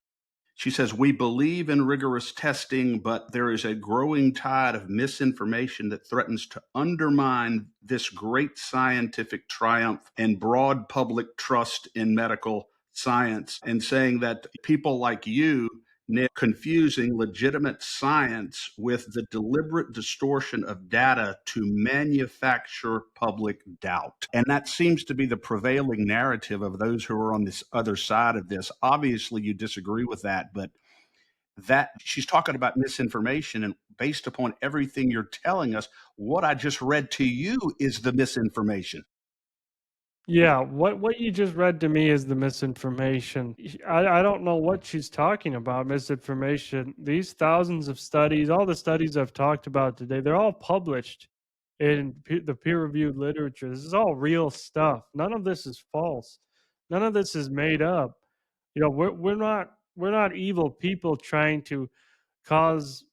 She says, we believe in rigorous testing, but there is a growing tide of misinformation that threatens to undermine this great scientific triumph and broad public trust in medical science, and saying that people like you, Nick, confusing legitimate science with the deliberate distortion of data to manufacture public doubt. And that seems to be the prevailing narrative of those who are on this other side of this. Obviously, you disagree with that, but that she's talking about misinformation, and based upon everything you're telling us, what I just read to you is the misinformation. Yeah, what you just read to me is the misinformation. I don't know what she's talking about, misinformation. These thousands of studies, all the studies I've talked about today, they're all published in the peer-reviewed literature. This is all real stuff. None of this is false. None of this is made up. You know, we're not evil people trying to cause,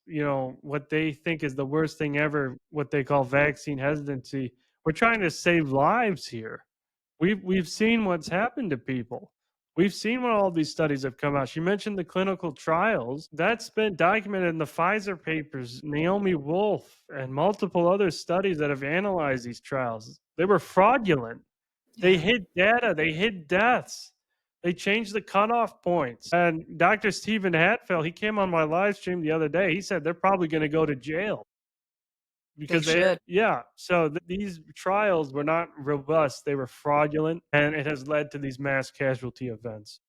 what they think is the worst thing ever, what they call vaccine hesitancy. We're trying to save lives here. We've seen what's happened to people. We've seen when all these studies have come out. She mentioned the clinical trials. That's been documented in the Pfizer papers, Naomi Wolf, and multiple other studies that have analyzed these trials. They were fraudulent. They Yeah. hid data, they hid deaths. They changed the cutoff points. And Dr. Stephen Hatfield, he came on my live stream the other day. He said they're probably going to go to jail They because should. yeah. So these trials were not robust. They were fraudulent, and it has led to these mass casualty events.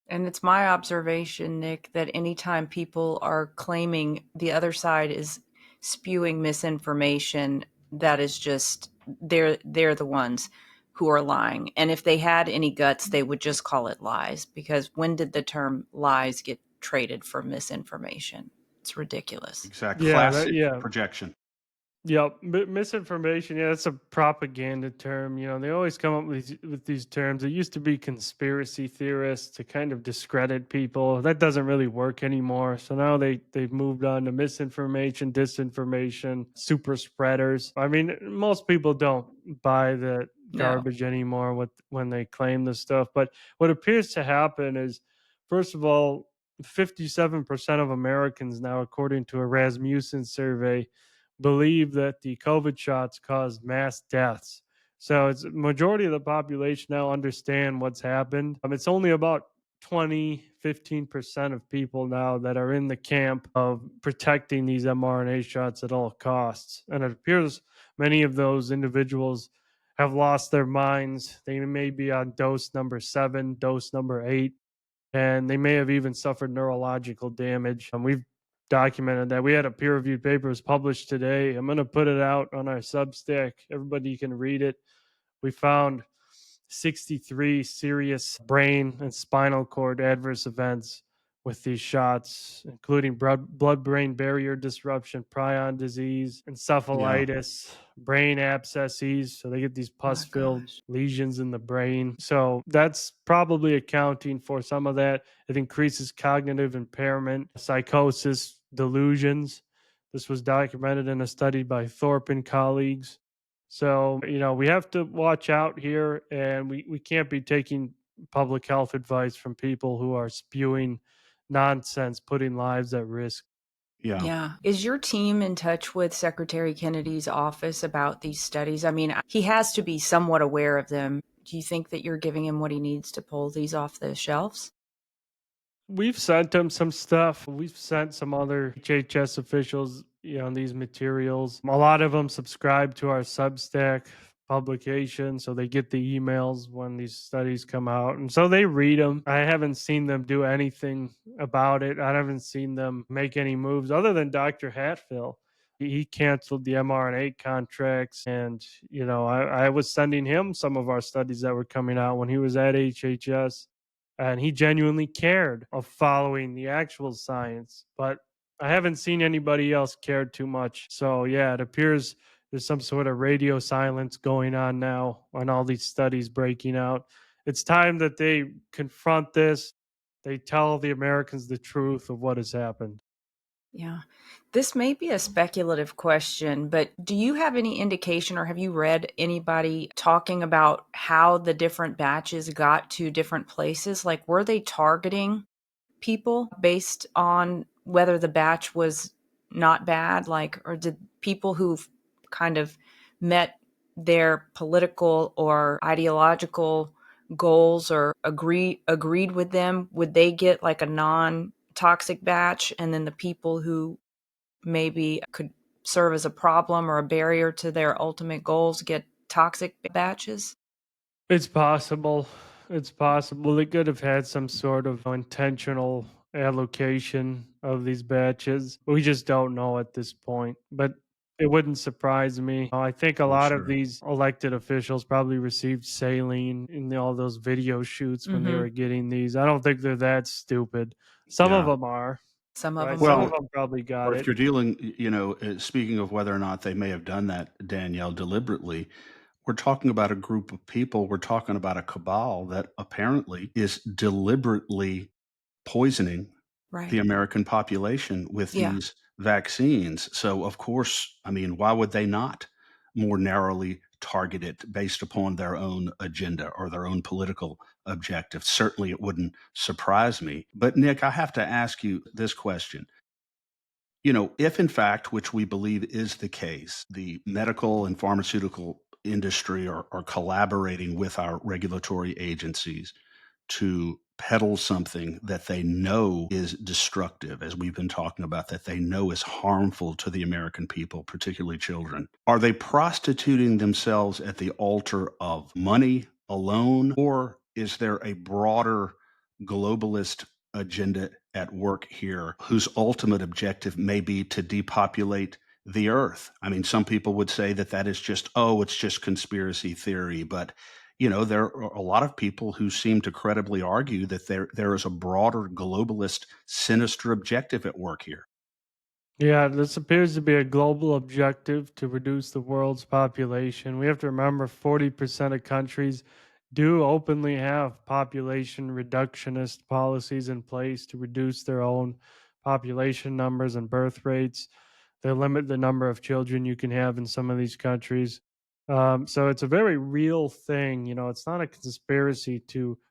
And it's my observation, Nick, that anytime people are claiming the other side is spewing misinformation, that is just they're the ones who are lying. And if they had any guts, they would just call it lies. Because when did the term lies get traded for misinformation? It's ridiculous. Exact Yeah, classic yeah. projection. Yep, misinformation. Yeah, that's a propaganda term. They always come up with these terms. It used to be conspiracy theorists to kind of discredit people. That doesn't really work anymore. So now they've moved on to misinformation, disinformation, super spreaders. I mean, most people don't buy the No. garbage anymore when they claim this stuff. But what appears to happen is, first of all, 57% of Americans now, according to a Rasmussen survey, believe that the COVID shots caused mass deaths. So it's majority of the population now understand what's happened. It's only about 15% of people now that are in the camp of protecting these mRNA shots at all costs. And it appears many of those individuals have lost their minds. They may be on dose number 7, dose number 8, and they may have even suffered neurological damage. And we've documented that. We had a peer-reviewed paper was published today. I'm going to put it out on our Substack. Everybody can read it. We found 63 serious brain and spinal cord adverse events with these shots, including blood-brain barrier disruption, prion disease, Yeah. encephalitis, brain abscesses. So they get these My pus-filled gosh. lesions in the brain. So that's probably accounting for some of that. It increases cognitive impairment, psychosis, delusions. This was documented in a study by Thorpe and colleagues. So, we have to watch out here, and we can't be taking public health advice from people who are spewing nonsense, putting lives at risk. Yeah. Yeah. Is your team in touch with Secretary Kennedy's office about these studies? I mean, he has to be somewhat aware of them. Do you think that you're giving him what he needs to pull these off the shelves? We've sent them some stuff. We've sent some other HHS officials, these materials. A lot of them subscribe to our Substack publication, so they get the emails when these studies come out, and so they read them. I haven't seen them do anything about it. I haven't seen them make any moves other than Dr. Hatfield. He canceled the mRNA contracts, and I was sending him some of our studies that were coming out when he was at HHS, and he genuinely cared of following the actual science. But I haven't seen anybody else care too much. So yeah, it appears there's some sort of radio silence going on now on all these studies breaking out. It's time that they confront this. They tell the Americans the truth of what has happened. Yeah. This may be a speculative question, but do you have any indication or have you read anybody talking about how the different batches got to different places? Like, were they targeting people based on whether the batch was not bad? Like, or did people who've kind of met their political or ideological goals or agreed with them, would they get like a non-toxic batch, and then the people who maybe could serve as a problem or a barrier to their ultimate goals get toxic batches? It's possible. It's possible. They could have had some sort of intentional allocation of these batches. We just don't know at this point. But it wouldn't surprise me. I think a Well, lot of sure. these elected officials probably received saline in all those video shoots when they Mm-hmm. were getting these. I don't think they're that stupid. Some of Yeah. them are, Some of right? them Some are. of Well, them probably got or if it. you're dealing, speaking of whether or not they may have done that, Danielle, deliberately, we're talking about a group of people, we're talking about a cabal that apparently is deliberately poisoning Right. the American population with Yeah. these vaccines. So, of course, I mean, why would they not more narrowly target it based upon their own agenda or their own political objective? Certainly, it wouldn't surprise me. But, Nick, I have to ask you this question. If in fact, which we believe is the case, the medical and pharmaceutical industry are collaborating with our regulatory agencies to peddle something that they know is destructive, as we've been talking about, that they know is harmful to the American people, particularly children. Are they prostituting themselves at the altar of money alone, or is there a broader globalist agenda at work here whose ultimate objective may be to depopulate the earth? I mean, some people would say that that is just, oh, it's just conspiracy theory, but there are a lot of people who seem to credibly argue that there is a broader globalist sinister objective at work here. Yeah, this appears to be a global objective to reduce the world's population. We have to remember 40% of countries do openly have population reductionist policies in place to reduce their own population numbers and birth rates. They limit the number of children you can have in some of these countries. So it's a very real thing. It's not a conspiracy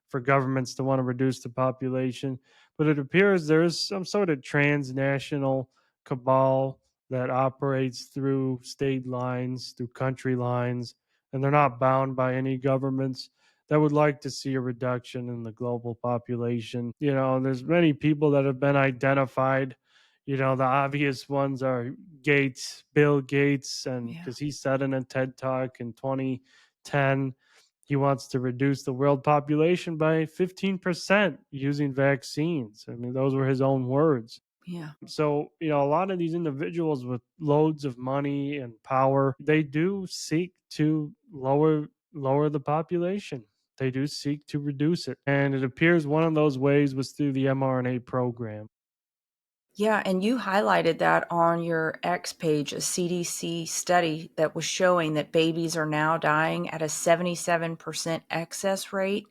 for governments to want to reduce the population, but it appears there is some sort of transnational cabal that operates through state lines, through country lines, and they're not bound by any governments that would like to see a reduction in the global population. There's many people that have been identified. The obvious ones are Bill Gates, and Yeah. because he said in a TED talk in 2010, he wants to reduce the world population by 15% using vaccines. I mean, those were his own words. Yeah. So, a lot of these individuals with loads of money and power, they do seek to lower the population. They do seek to reduce it. And it appears one of those ways was through the mRNA program. Yeah, and you highlighted that on your X page, a CDC study that was showing that babies are now dying at a 77% excess rate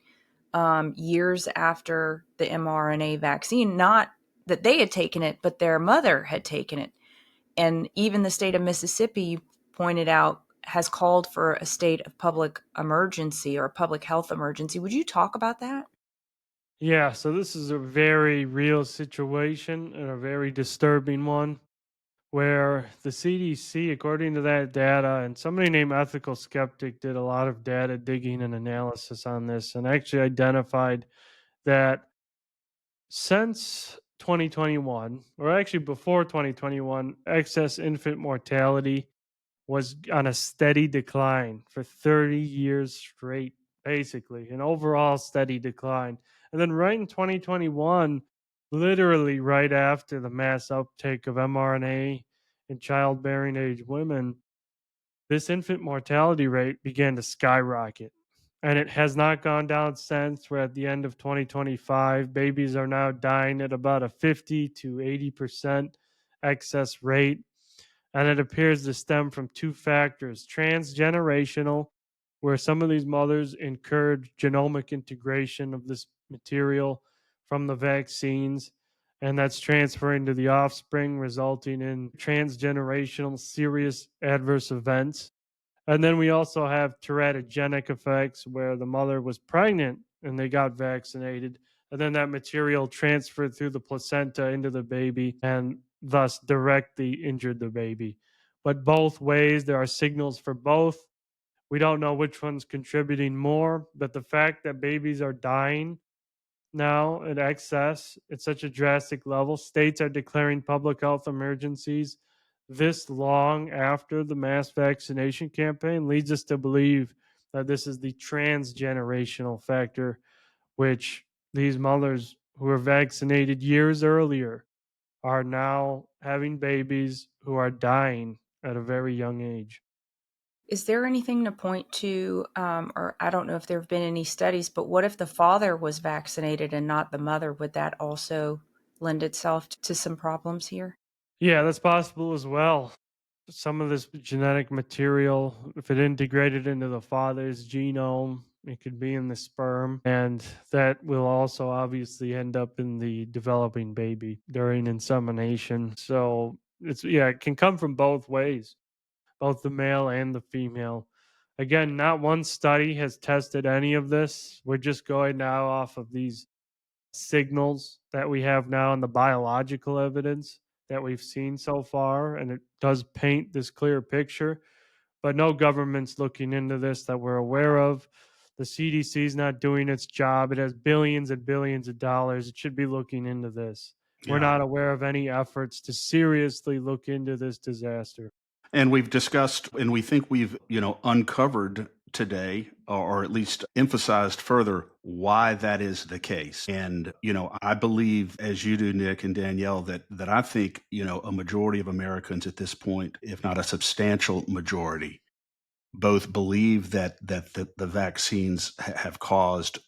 years after the mRNA vaccine. Not that they had taken it, but their mother had taken it. And even the state of Mississippi, you pointed out, has called for a state of public emergency or a public health emergency. Would you talk about that? Yeah, so this is a very real situation and a very disturbing one where the CDC, according to that data, and somebody named Ethical Skeptic did a lot of data digging and analysis on this and actually identified that since 2021, or actually before 2021, excess infant mortality was on a steady decline for 30 years straight, basically, an overall steady decline. And then right in 2021, literally right after the mass uptake of mRNA in childbearing age women, this infant mortality rate began to skyrocket. And it has not gone down since. We're at the end of 2025. Babies are now dying at about a 50 to 80% excess rate. And it appears to stem from two factors: transgenerational, where some of these mothers incurred genomic integration of this material from the vaccines, and that's transferring to the offspring, resulting in transgenerational serious adverse events. And then we also have teratogenic effects, where the mother was pregnant and they got vaccinated, and then that material transferred through the placenta into the baby and thus directly injured the baby. But both ways, there are signals for both. We don't know which one's contributing more, but the fact that babies are dying now in excess at such a drastic level, states are declaring public health emergencies this long after the mass vaccination campaign, leads us to believe that this is the transgenerational factor, which these mothers who were vaccinated years earlier are now having babies who are dying at a very young age. Is there anything to point to, or I don't know if there have been any studies, but what if the father was vaccinated and not the mother? Would that also lend itself to some problems here? Yeah, that's possible as well. Some of this genetic material, if it integrated into the father's genome, it could be in the sperm, and that will also obviously end up in the developing baby during insemination. So yeah, it can come from both ways, both the male and the female. Again, not one study has tested any of this. We're just going now off of these signals that we have now and the biological evidence that we've seen so far, and it does paint this clear picture. But no government's looking into this that we're aware of. The CDC is not doing its job. It has billions and billions of dollars. It should be looking into this. We're Yeah. not aware of any efforts to seriously look into this disaster. And we've discussed, and we think we've, uncovered today, or at least emphasized further why that is the case. And, I believe, as you do, Nick and Danielle, that I think, a majority of Americans at this point, if not a substantial majority, both believe that the vaccines have caused,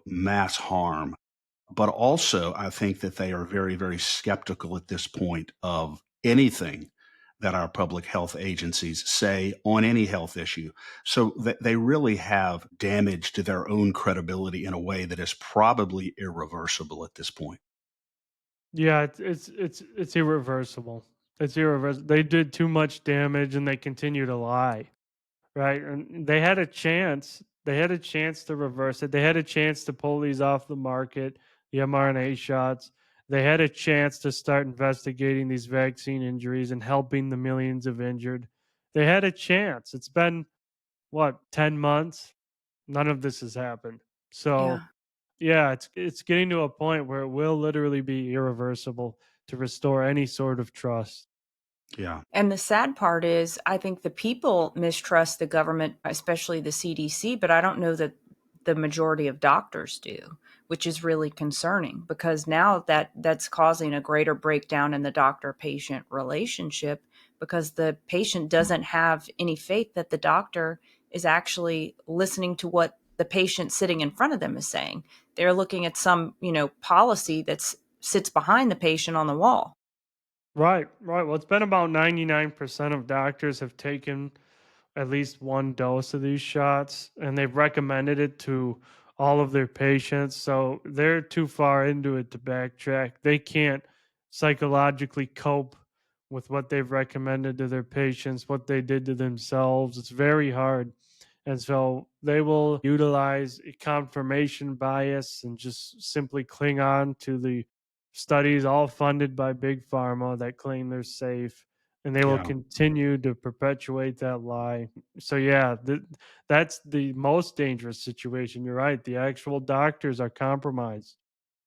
mass harm. But also, I think that they are very, very skeptical at this point of anything that our public health agencies say on any health issue. So they really have damaged their own credibility in a way that is probably irreversible at this point. Yeah, it's irreversible. It's irreversible. They did too much damage and they continue to lie. Right, and they had a chance. They had a chance to reverse it. They had a chance to pull these off the market, the mRNA shots. They had a chance to start investigating these vaccine injuries and helping the millions of injured. They had a chance. It's been what, 10 months? None of this has happened. So, Yeah. yeah, it's getting to a point where it will literally be irreversible to restore any sort of trust. Yeah. And the sad part is, I think the people mistrust the government, especially the CDC, but I don't know that the majority of doctors do, which is really concerning because now that's causing a greater breakdown in the doctor-patient relationship because the patient doesn't have any faith that the doctor is actually listening to what the patient sitting in front of them is saying. They're looking at some, policy that sits behind the patient on the wall. Right, right. Well, it's been about 99% of doctors have taken at least one dose of these shots, and they've recommended it to all of their patients. So they're too far into it to backtrack. They can't psychologically cope with what they've recommended to their patients, what they did to themselves. It's very hard. And so they will utilize a confirmation bias and just simply cling on to the studies, all funded by big pharma, that claim they're safe, and they will Yeah. continue to perpetuate that lie. So yeah, that's the most dangerous situation. You're right. The actual doctors are compromised.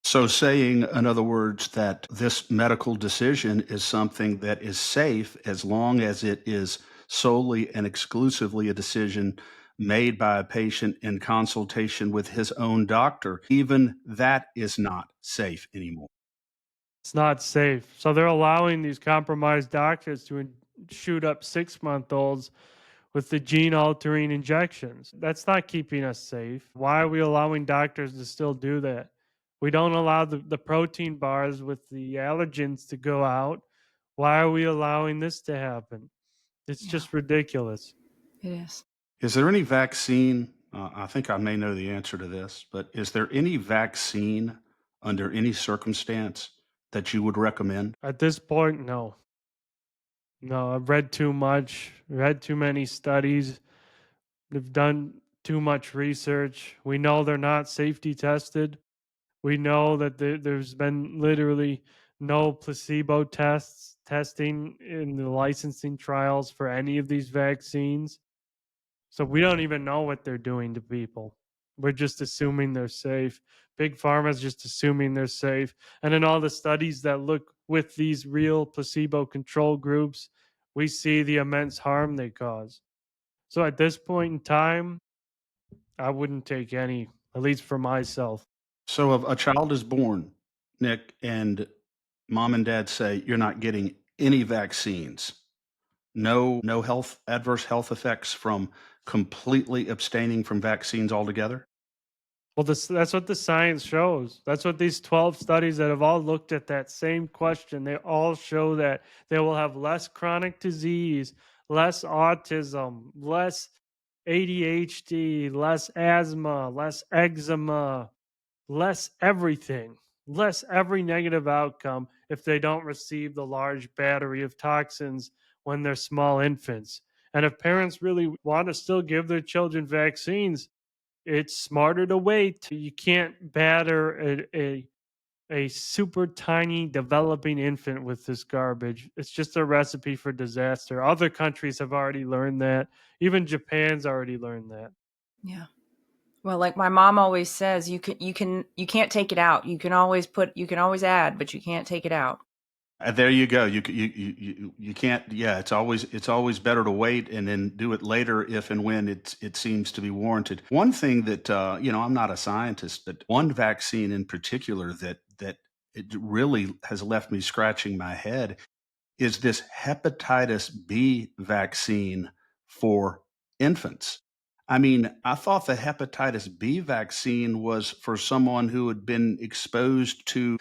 So, saying, in other words, that this medical decision is something that is safe as long as it is solely and exclusively a decision made by a patient in consultation with his own doctor, even that is not safe anymore. It's not safe. So they're allowing these compromised doctors to shoot up 6-month-olds with the gene altering injections. That's not keeping us safe. Why are we allowing doctors to still do that? We don't allow the protein bars with the allergens to go out. Why are we allowing this to happen? It's Yeah, just ridiculous. it is. Is there any vaccine? I think I may know the answer to this, but is there any vaccine under any circumstance that you would recommend? At this point, no. No, I've read too much, read too many studies. They've done too much research. We know they're not safety tested. We know that there's been literally no placebo testing in the licensing trials for any of these vaccines. So we don't even know what they're doing to people. We're just assuming they're safe. Big Pharma's just assuming they're safe. And in all the studies that look with these real placebo control groups, we see the immense harm they cause. So at this point in time, I wouldn't take any, at least for myself. So, if a child is born, Nick, and mom and dad say you're not getting any vaccines, no health adverse health effects from completely abstaining from vaccines altogether. Well, that's what the science shows. That's what these 12 studies that have all looked at that same question, they all show that they will have less chronic disease, less autism, less ADHD, less asthma, less eczema, less everything, less every negative outcome if they don't receive the large battery of toxins when they're small infants. And if parents really want to still give their children vaccines, it's smarter to wait. You can't batter a super tiny developing infant with this garbage. It's just a recipe for disaster. Other countries have already learned that. Even Japan's already learned that. Yeah. Well, like my mom always says, you can't take it out. You can always add, but you can't take it out. There you go. You can't. Yeah, it's always better to wait and then do it later if and when it seems to be warranted. One thing that I'm not a scientist, but one vaccine in particular that it really has left me scratching my head is this hepatitis B vaccine for infants. I mean, I thought the hepatitis B vaccine was for someone who had been exposed to,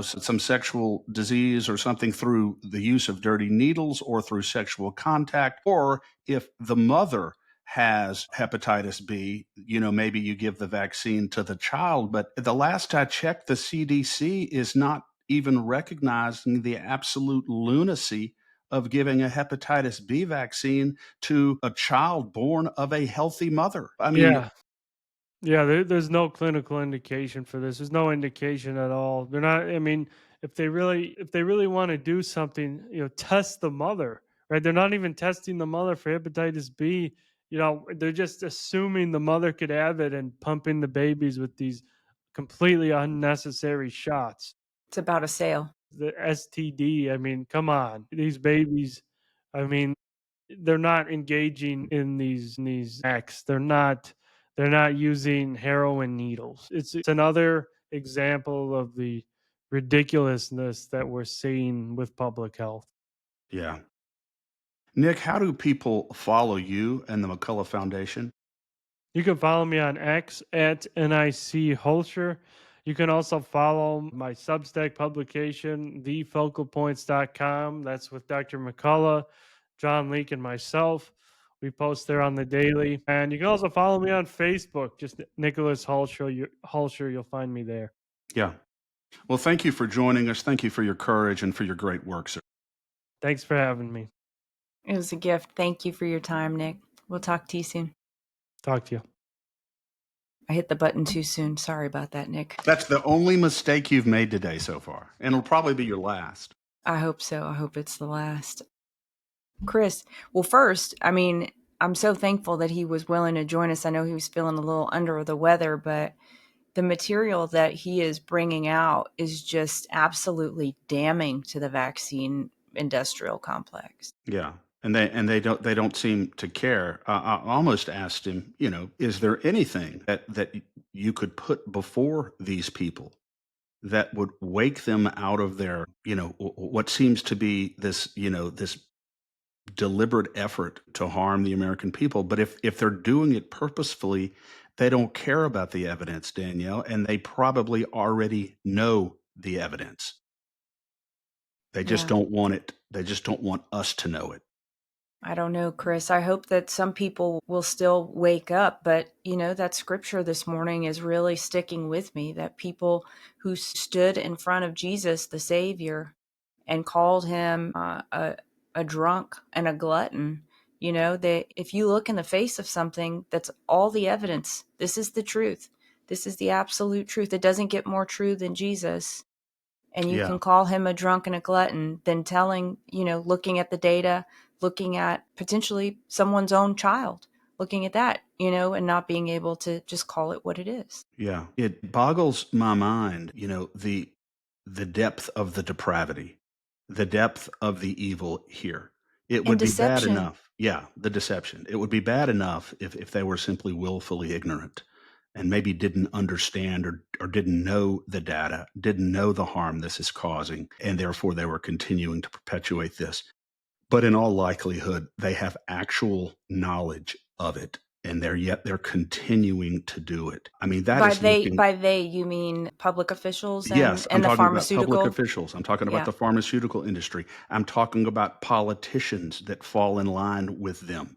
some sexual disease or something through the use of dirty needles or through sexual contact, or if the mother has hepatitis B, maybe you give the vaccine to the child. But the last I checked, the CDC is not even recognizing the absolute lunacy of giving a hepatitis B vaccine to a child born of a healthy mother. I mean, Yeah. Yeah, there's no clinical indication for this. There's no indication at all. They're not. I mean, if they really want to do something, test the mother, right? They're not even testing the mother for hepatitis B. They're just assuming the mother could have it and pumping the babies with these completely unnecessary shots. It's about a sale. The STD. I mean, come on, these babies. I mean, they're not engaging in these acts. They're not using heroin needles. It's another example of the ridiculousness that we're seeing with public health. yeah. Nick, how do people follow you and the McCullough Foundation? You can follow me on X at NIC Hulscher. You can also follow my Substack publication, thefocalpoints.com. That's with Dr. McCullough, John Leake, and myself. We post there on the daily. And you can also follow me on Facebook, just Nicholas Hulscher. You'll find me there. Yeah. Well, thank you for joining us. Thank you for your courage and for your great work, sir. Thanks for having me. It was a gift. Thank you for your time, Nick. We'll talk to you soon. Talk to you. I hit the button too soon. Sorry about that, Nick. That's the only mistake you've made today so far, and it'll probably be your last. I hope so. I hope it's the last. Chris, well, first, I mean, I'm so thankful that he was willing to join us. I know he was feeling a little under the weather, but the material that he is bringing out is just absolutely damning to the vaccine industrial complex. Yeah. And they don't seem to care. I almost asked him, is there anything that you could put before these people that would wake them out of their, what seems to be this deliberate effort to harm the American people? But if they're doing it purposefully, they don't care about the evidence, Danielle, and they probably already know the evidence. They just Yeah. don't want it. They just don't want us to know it. I don't know, Chris. I hope that some people will still wake up, but that scripture this morning is really sticking with me, that people who stood in front of Jesus, the Savior, and called him a drunk and a glutton, that if you look in the face of something, that's all the evidence. This is the truth. This is the absolute truth. It doesn't get more true than Jesus. And you Yeah. can call him a drunk and a glutton, then looking at the data, looking at potentially someone's own child, looking at that, and not being able to just call it what it is. Yeah. It boggles my mind, the depth of the depravity, the depth of the evil here. It And would be bad deception. enough. Yeah, the deception. It would be bad enough if they were simply willfully ignorant and maybe didn't understand or didn't know the data, didn't know the harm this is causing, and therefore they were continuing to perpetuate this. But in all likelihood, they have actual knowledge of it, and they're continuing to do it. I mean, that By is they, looking. by they, you mean public officials Yes, I'm and the talking about public pharmaceutical? officials. I'm talking about Yeah. the pharmaceutical industry. I'm talking about politicians that fall in line with them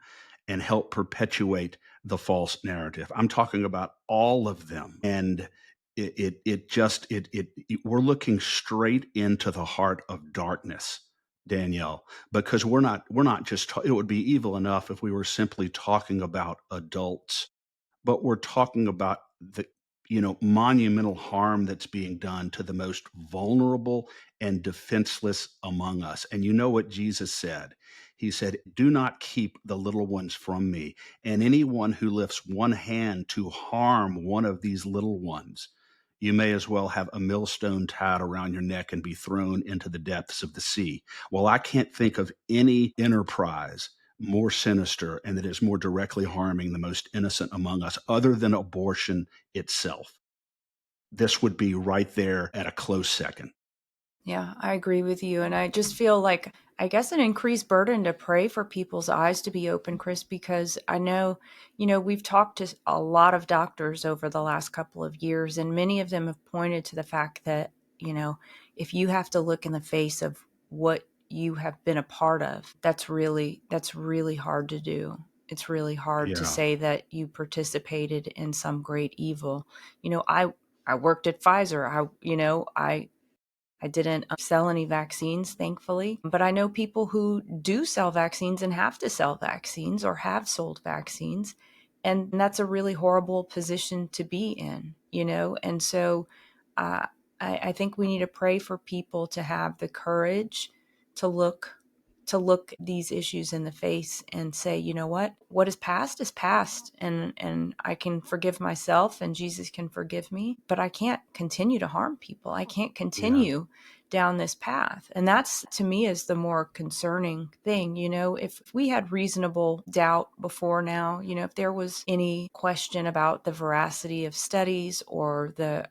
and help perpetuate the false narrative. I'm talking about all of them. And we're looking straight into the heart of darkness, Danielle, because we're not it would be evil enough if we were simply talking about adults, but we're talking about the monumental harm that's being done to the most vulnerable and defenseless among us. And you know what Jesus said? He said, "Do not keep the little ones from me, and anyone who lifts one hand to harm one of these little ones, you may as well have a millstone tied around your neck and be thrown into the depths of the sea." Well, I can't think of any enterprise more sinister and that is more directly harming the most innocent among us, other than abortion itself. This would be right there at a close second. Yeah, I agree with you. And I just feel like, I guess, an increased burden to pray for people's eyes to be open, Chris, because I know, we've talked to a lot of doctors over the last couple of years, and many of them have pointed to the fact that, if you have to look in the face of what you have been a part of, that's really hard to do. It's really hard to Yeah. say that you participated in some great evil. I worked at Pfizer. I didn't sell any vaccines, thankfully, but I know people who do sell vaccines and have to sell vaccines or have sold vaccines. And that's a really horrible position to be in. And so uh, I think we need to pray for people to have the courage to look these issues in the face and say, what is past, and I can forgive myself and Jesus can forgive me, but I can't continue to harm people. I can't Yeah. continue down this path. And that's, to me, is the more concerning thing. If we had reasonable doubt before now, if there was any question about the veracity of studies or the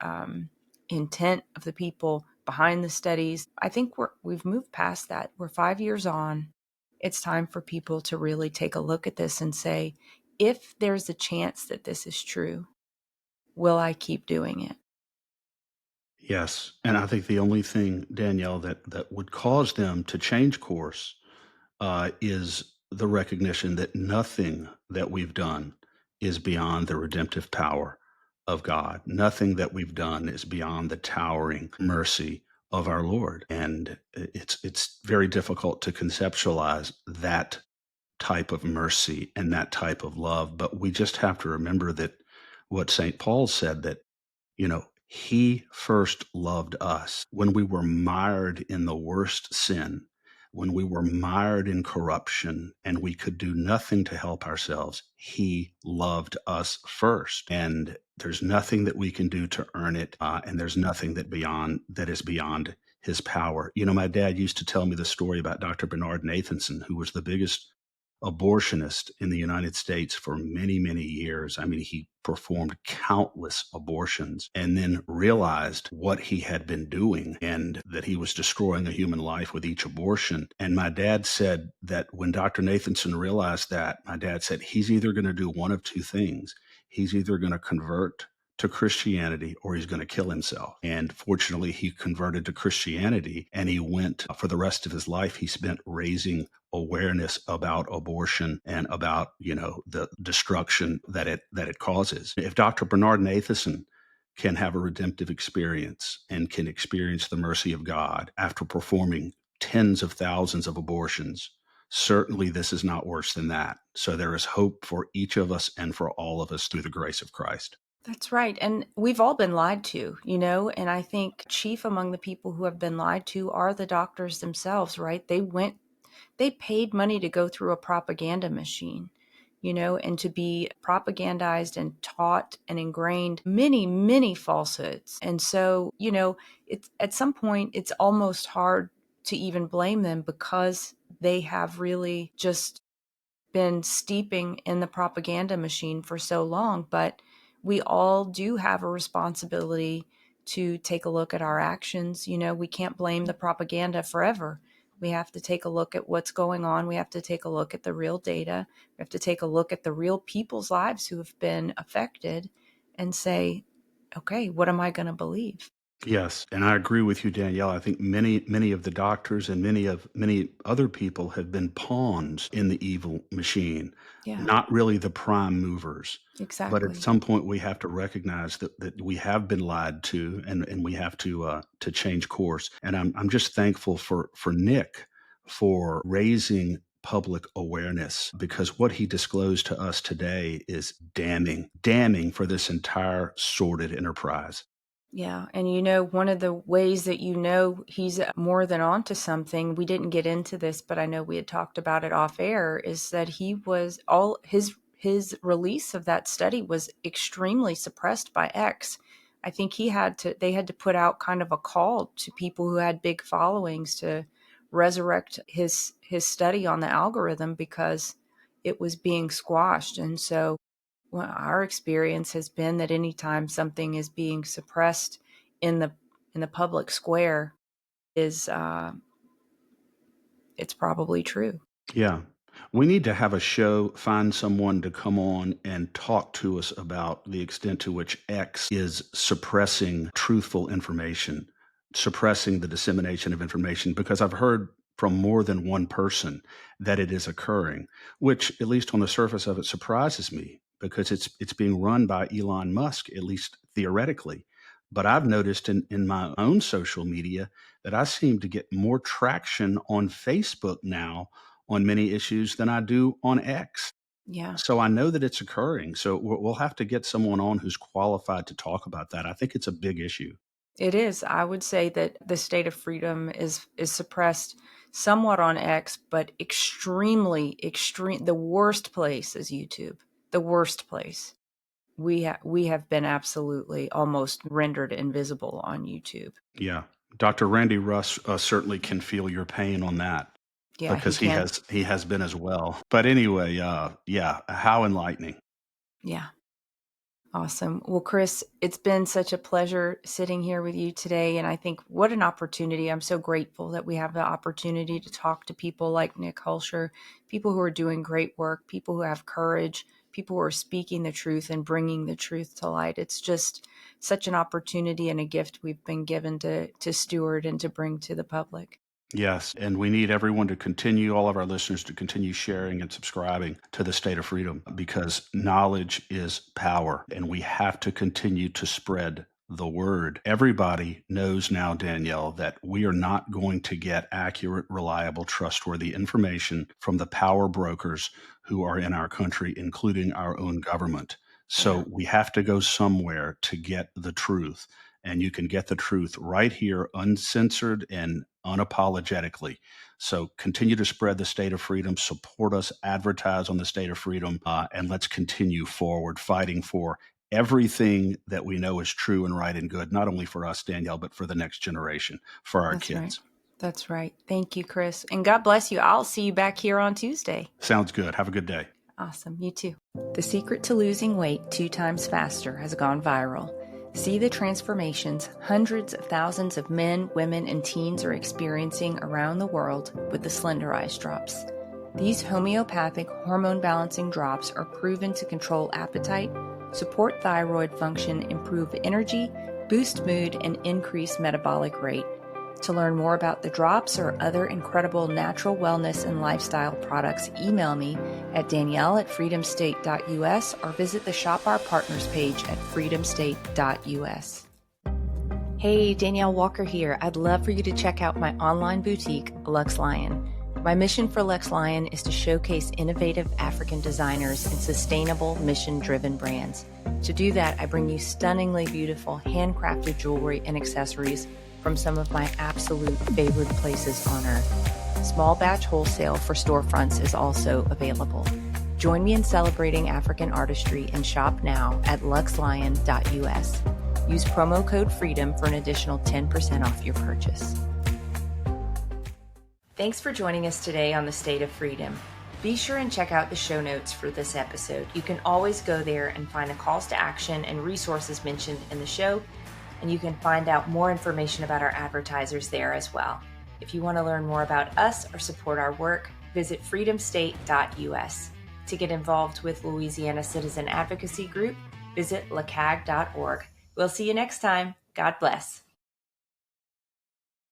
intent of the people behind the studies, I think we've moved past that. We're 5 years on. It's time for people to really take a look at this and say, if there's a chance that this is true, will I keep doing it? Yes. And I think the only thing, Danielle, that would cause them to change course is the recognition that nothing that we've done is beyond the redemptive power of God. Nothing that we've done is beyond the towering mercy of our Lord. And it's very difficult to conceptualize that type of mercy and that type of love. But we just have to remember that what St. Paul said, that he first loved us when we were mired in the worst sin, when we were mired in corruption and we could do nothing to help ourselves. He loved us first. And there's nothing that we can do to earn it. And there's nothing that is beyond his power. My dad used to tell me the story about Dr. Bernard Nathanson, who was the biggest abortionist in the United States for many, many years. I mean, he performed countless abortions and then realized what he had been doing and that he was destroying a human life with each abortion. And my dad said that when Dr. Nathanson realized that, my dad said he's either going to do one of two things. He's either going to convert to Christianity or he's going to kill himself. And fortunately, he converted to Christianity, and he went for the rest of his life. He spent raising awareness about abortion and about, the destruction that it causes. If Dr. Bernard Nathanson can have a redemptive experience and can experience the mercy of God after performing tens of thousands of abortions, certainly this is not worse than that. So there is hope for each of us and for all of us through the grace of Christ. That's right. And we've all been lied to, and I think chief among the people who have been lied to are the doctors themselves, right? They paid money to go through a propaganda machine, and to be propagandized and taught and ingrained many, many falsehoods. And so, it's at some point, it's almost hard to even blame them because they have really just been steeping in the propaganda machine for so long. But we all do have a responsibility to take a look at our actions. We can't blame the propaganda forever. We have to take a look at what's going on. We have to take a look at the real data. We have to take a look at the real people's lives who have been affected and say, okay, what am I going to believe? Yes, and I agree with you, Danielle. I think many of the doctors and many other people have been pawns in the evil machine, Yeah, not really the prime movers. But at exactly. some point, we have to recognize that we have been lied to, and we have to change course. And I'm just thankful for Nick for raising public awareness, because what he disclosed to us today is damning for this entire sordid enterprise. Yeah. And one of the ways that he's more than onto something, we didn't get into this, but I know we had talked about it off air, is that he was all his release of that study was extremely suppressed by X. I think they had to put out kind of a call to people who had big followings to resurrect his study on the algorithm because it was being squashed. And so our experience has been that anytime something is being suppressed in the public square is it's probably true. Yeah. We need to have a show, find someone to come on and talk to us about the extent to which X is suppressing truthful information, suppressing the dissemination of information, because I've heard from more than one person that it is occurring, which, at least on the surface of it, surprises me because it's being run by Elon Musk, at least theoretically. But I've noticed in my own social media that I seem to get more traction on Facebook now on many issues than I do on X. Yeah, So I know that it's occurring. So we'll have to get someone on who's qualified to talk about that. I think it's a big issue. it is. I would say that the state of freedom is suppressed somewhat on X, but extremely extreme. The worst place is YouTube. The worst place. We have been absolutely almost rendered invisible on YouTube. Yeah. Dr. Randy Russ certainly can feel your pain on that Yeah, he because he can. has been as well. But anyway, yeah, how enlightening. Yeah. Awesome. Well, Chris, it's been such a pleasure sitting here with you today. And I think what an opportunity. I'm so grateful that we have the opportunity to talk to people like Nick Hulscher, people who are doing great work, people who have courage, people who are speaking the truth and bringing the truth to light. It's just such an opportunity and a gift we've been given to steward and to bring to the public. Yes, and we need everyone to continue, all of our listeners to continue sharing and subscribing to the State of Freedom, because knowledge is power and we have to continue to spread the word. Everybody knows now, Danielle, that we are not going to get accurate, reliable, trustworthy information from the power brokers who are in our country, including our own government. Yeah, So we have to go somewhere to get the truth. And you can get the truth right here, uncensored and unapologetically. So continue to spread the State of Freedom, support us, advertise on the State of Freedom, and let's continue forward fighting for everything that we know is true and right and good, not only for us, Danielle, but for the next generation, for our that's right. kids. That's right. Thank you, Chris. And God bless you. I'll see you back here on Tuesday. Sounds good. Have a good day. Awesome. You too. The secret to losing weight 2 times faster has gone viral. See the transformations hundreds of thousands of men, women, and teens are experiencing around the world with the Slenderize drops. These homeopathic hormone balancing drops are proven to control appetite, support thyroid function, improve energy, boost mood, and increase metabolic rate. To learn more about the drops or other incredible natural wellness and lifestyle products, email me at danielle@freedomstate.us or visit the Shop Our Partners page at freedomstate.us. Hey, Danielle Walker here. I'd love for you to check out my online boutique, Lux Lion. My mission for Lux Lion is to showcase innovative African designers and sustainable, mission-driven brands. To do that, I bring you stunningly beautiful handcrafted jewelry and accessories from some of my absolute favorite places on earth. Small batch wholesale for storefronts is also available. Join me in celebrating African artistry and shop now at luxlion.us. Use promo code FREEDOM for an additional 10% off your purchase. Thanks for joining us today on the State of Freedom. Be sure and check out the show notes for this episode. You can always go there and find the calls to action and resources mentioned in the show, and you can find out more information about our advertisers there as well. If you want to learn more about us or support our work, visit freedomstate.us. To get involved with Louisiana Citizen Advocacy Group, visit LACAG.org. We'll see you next time. God bless.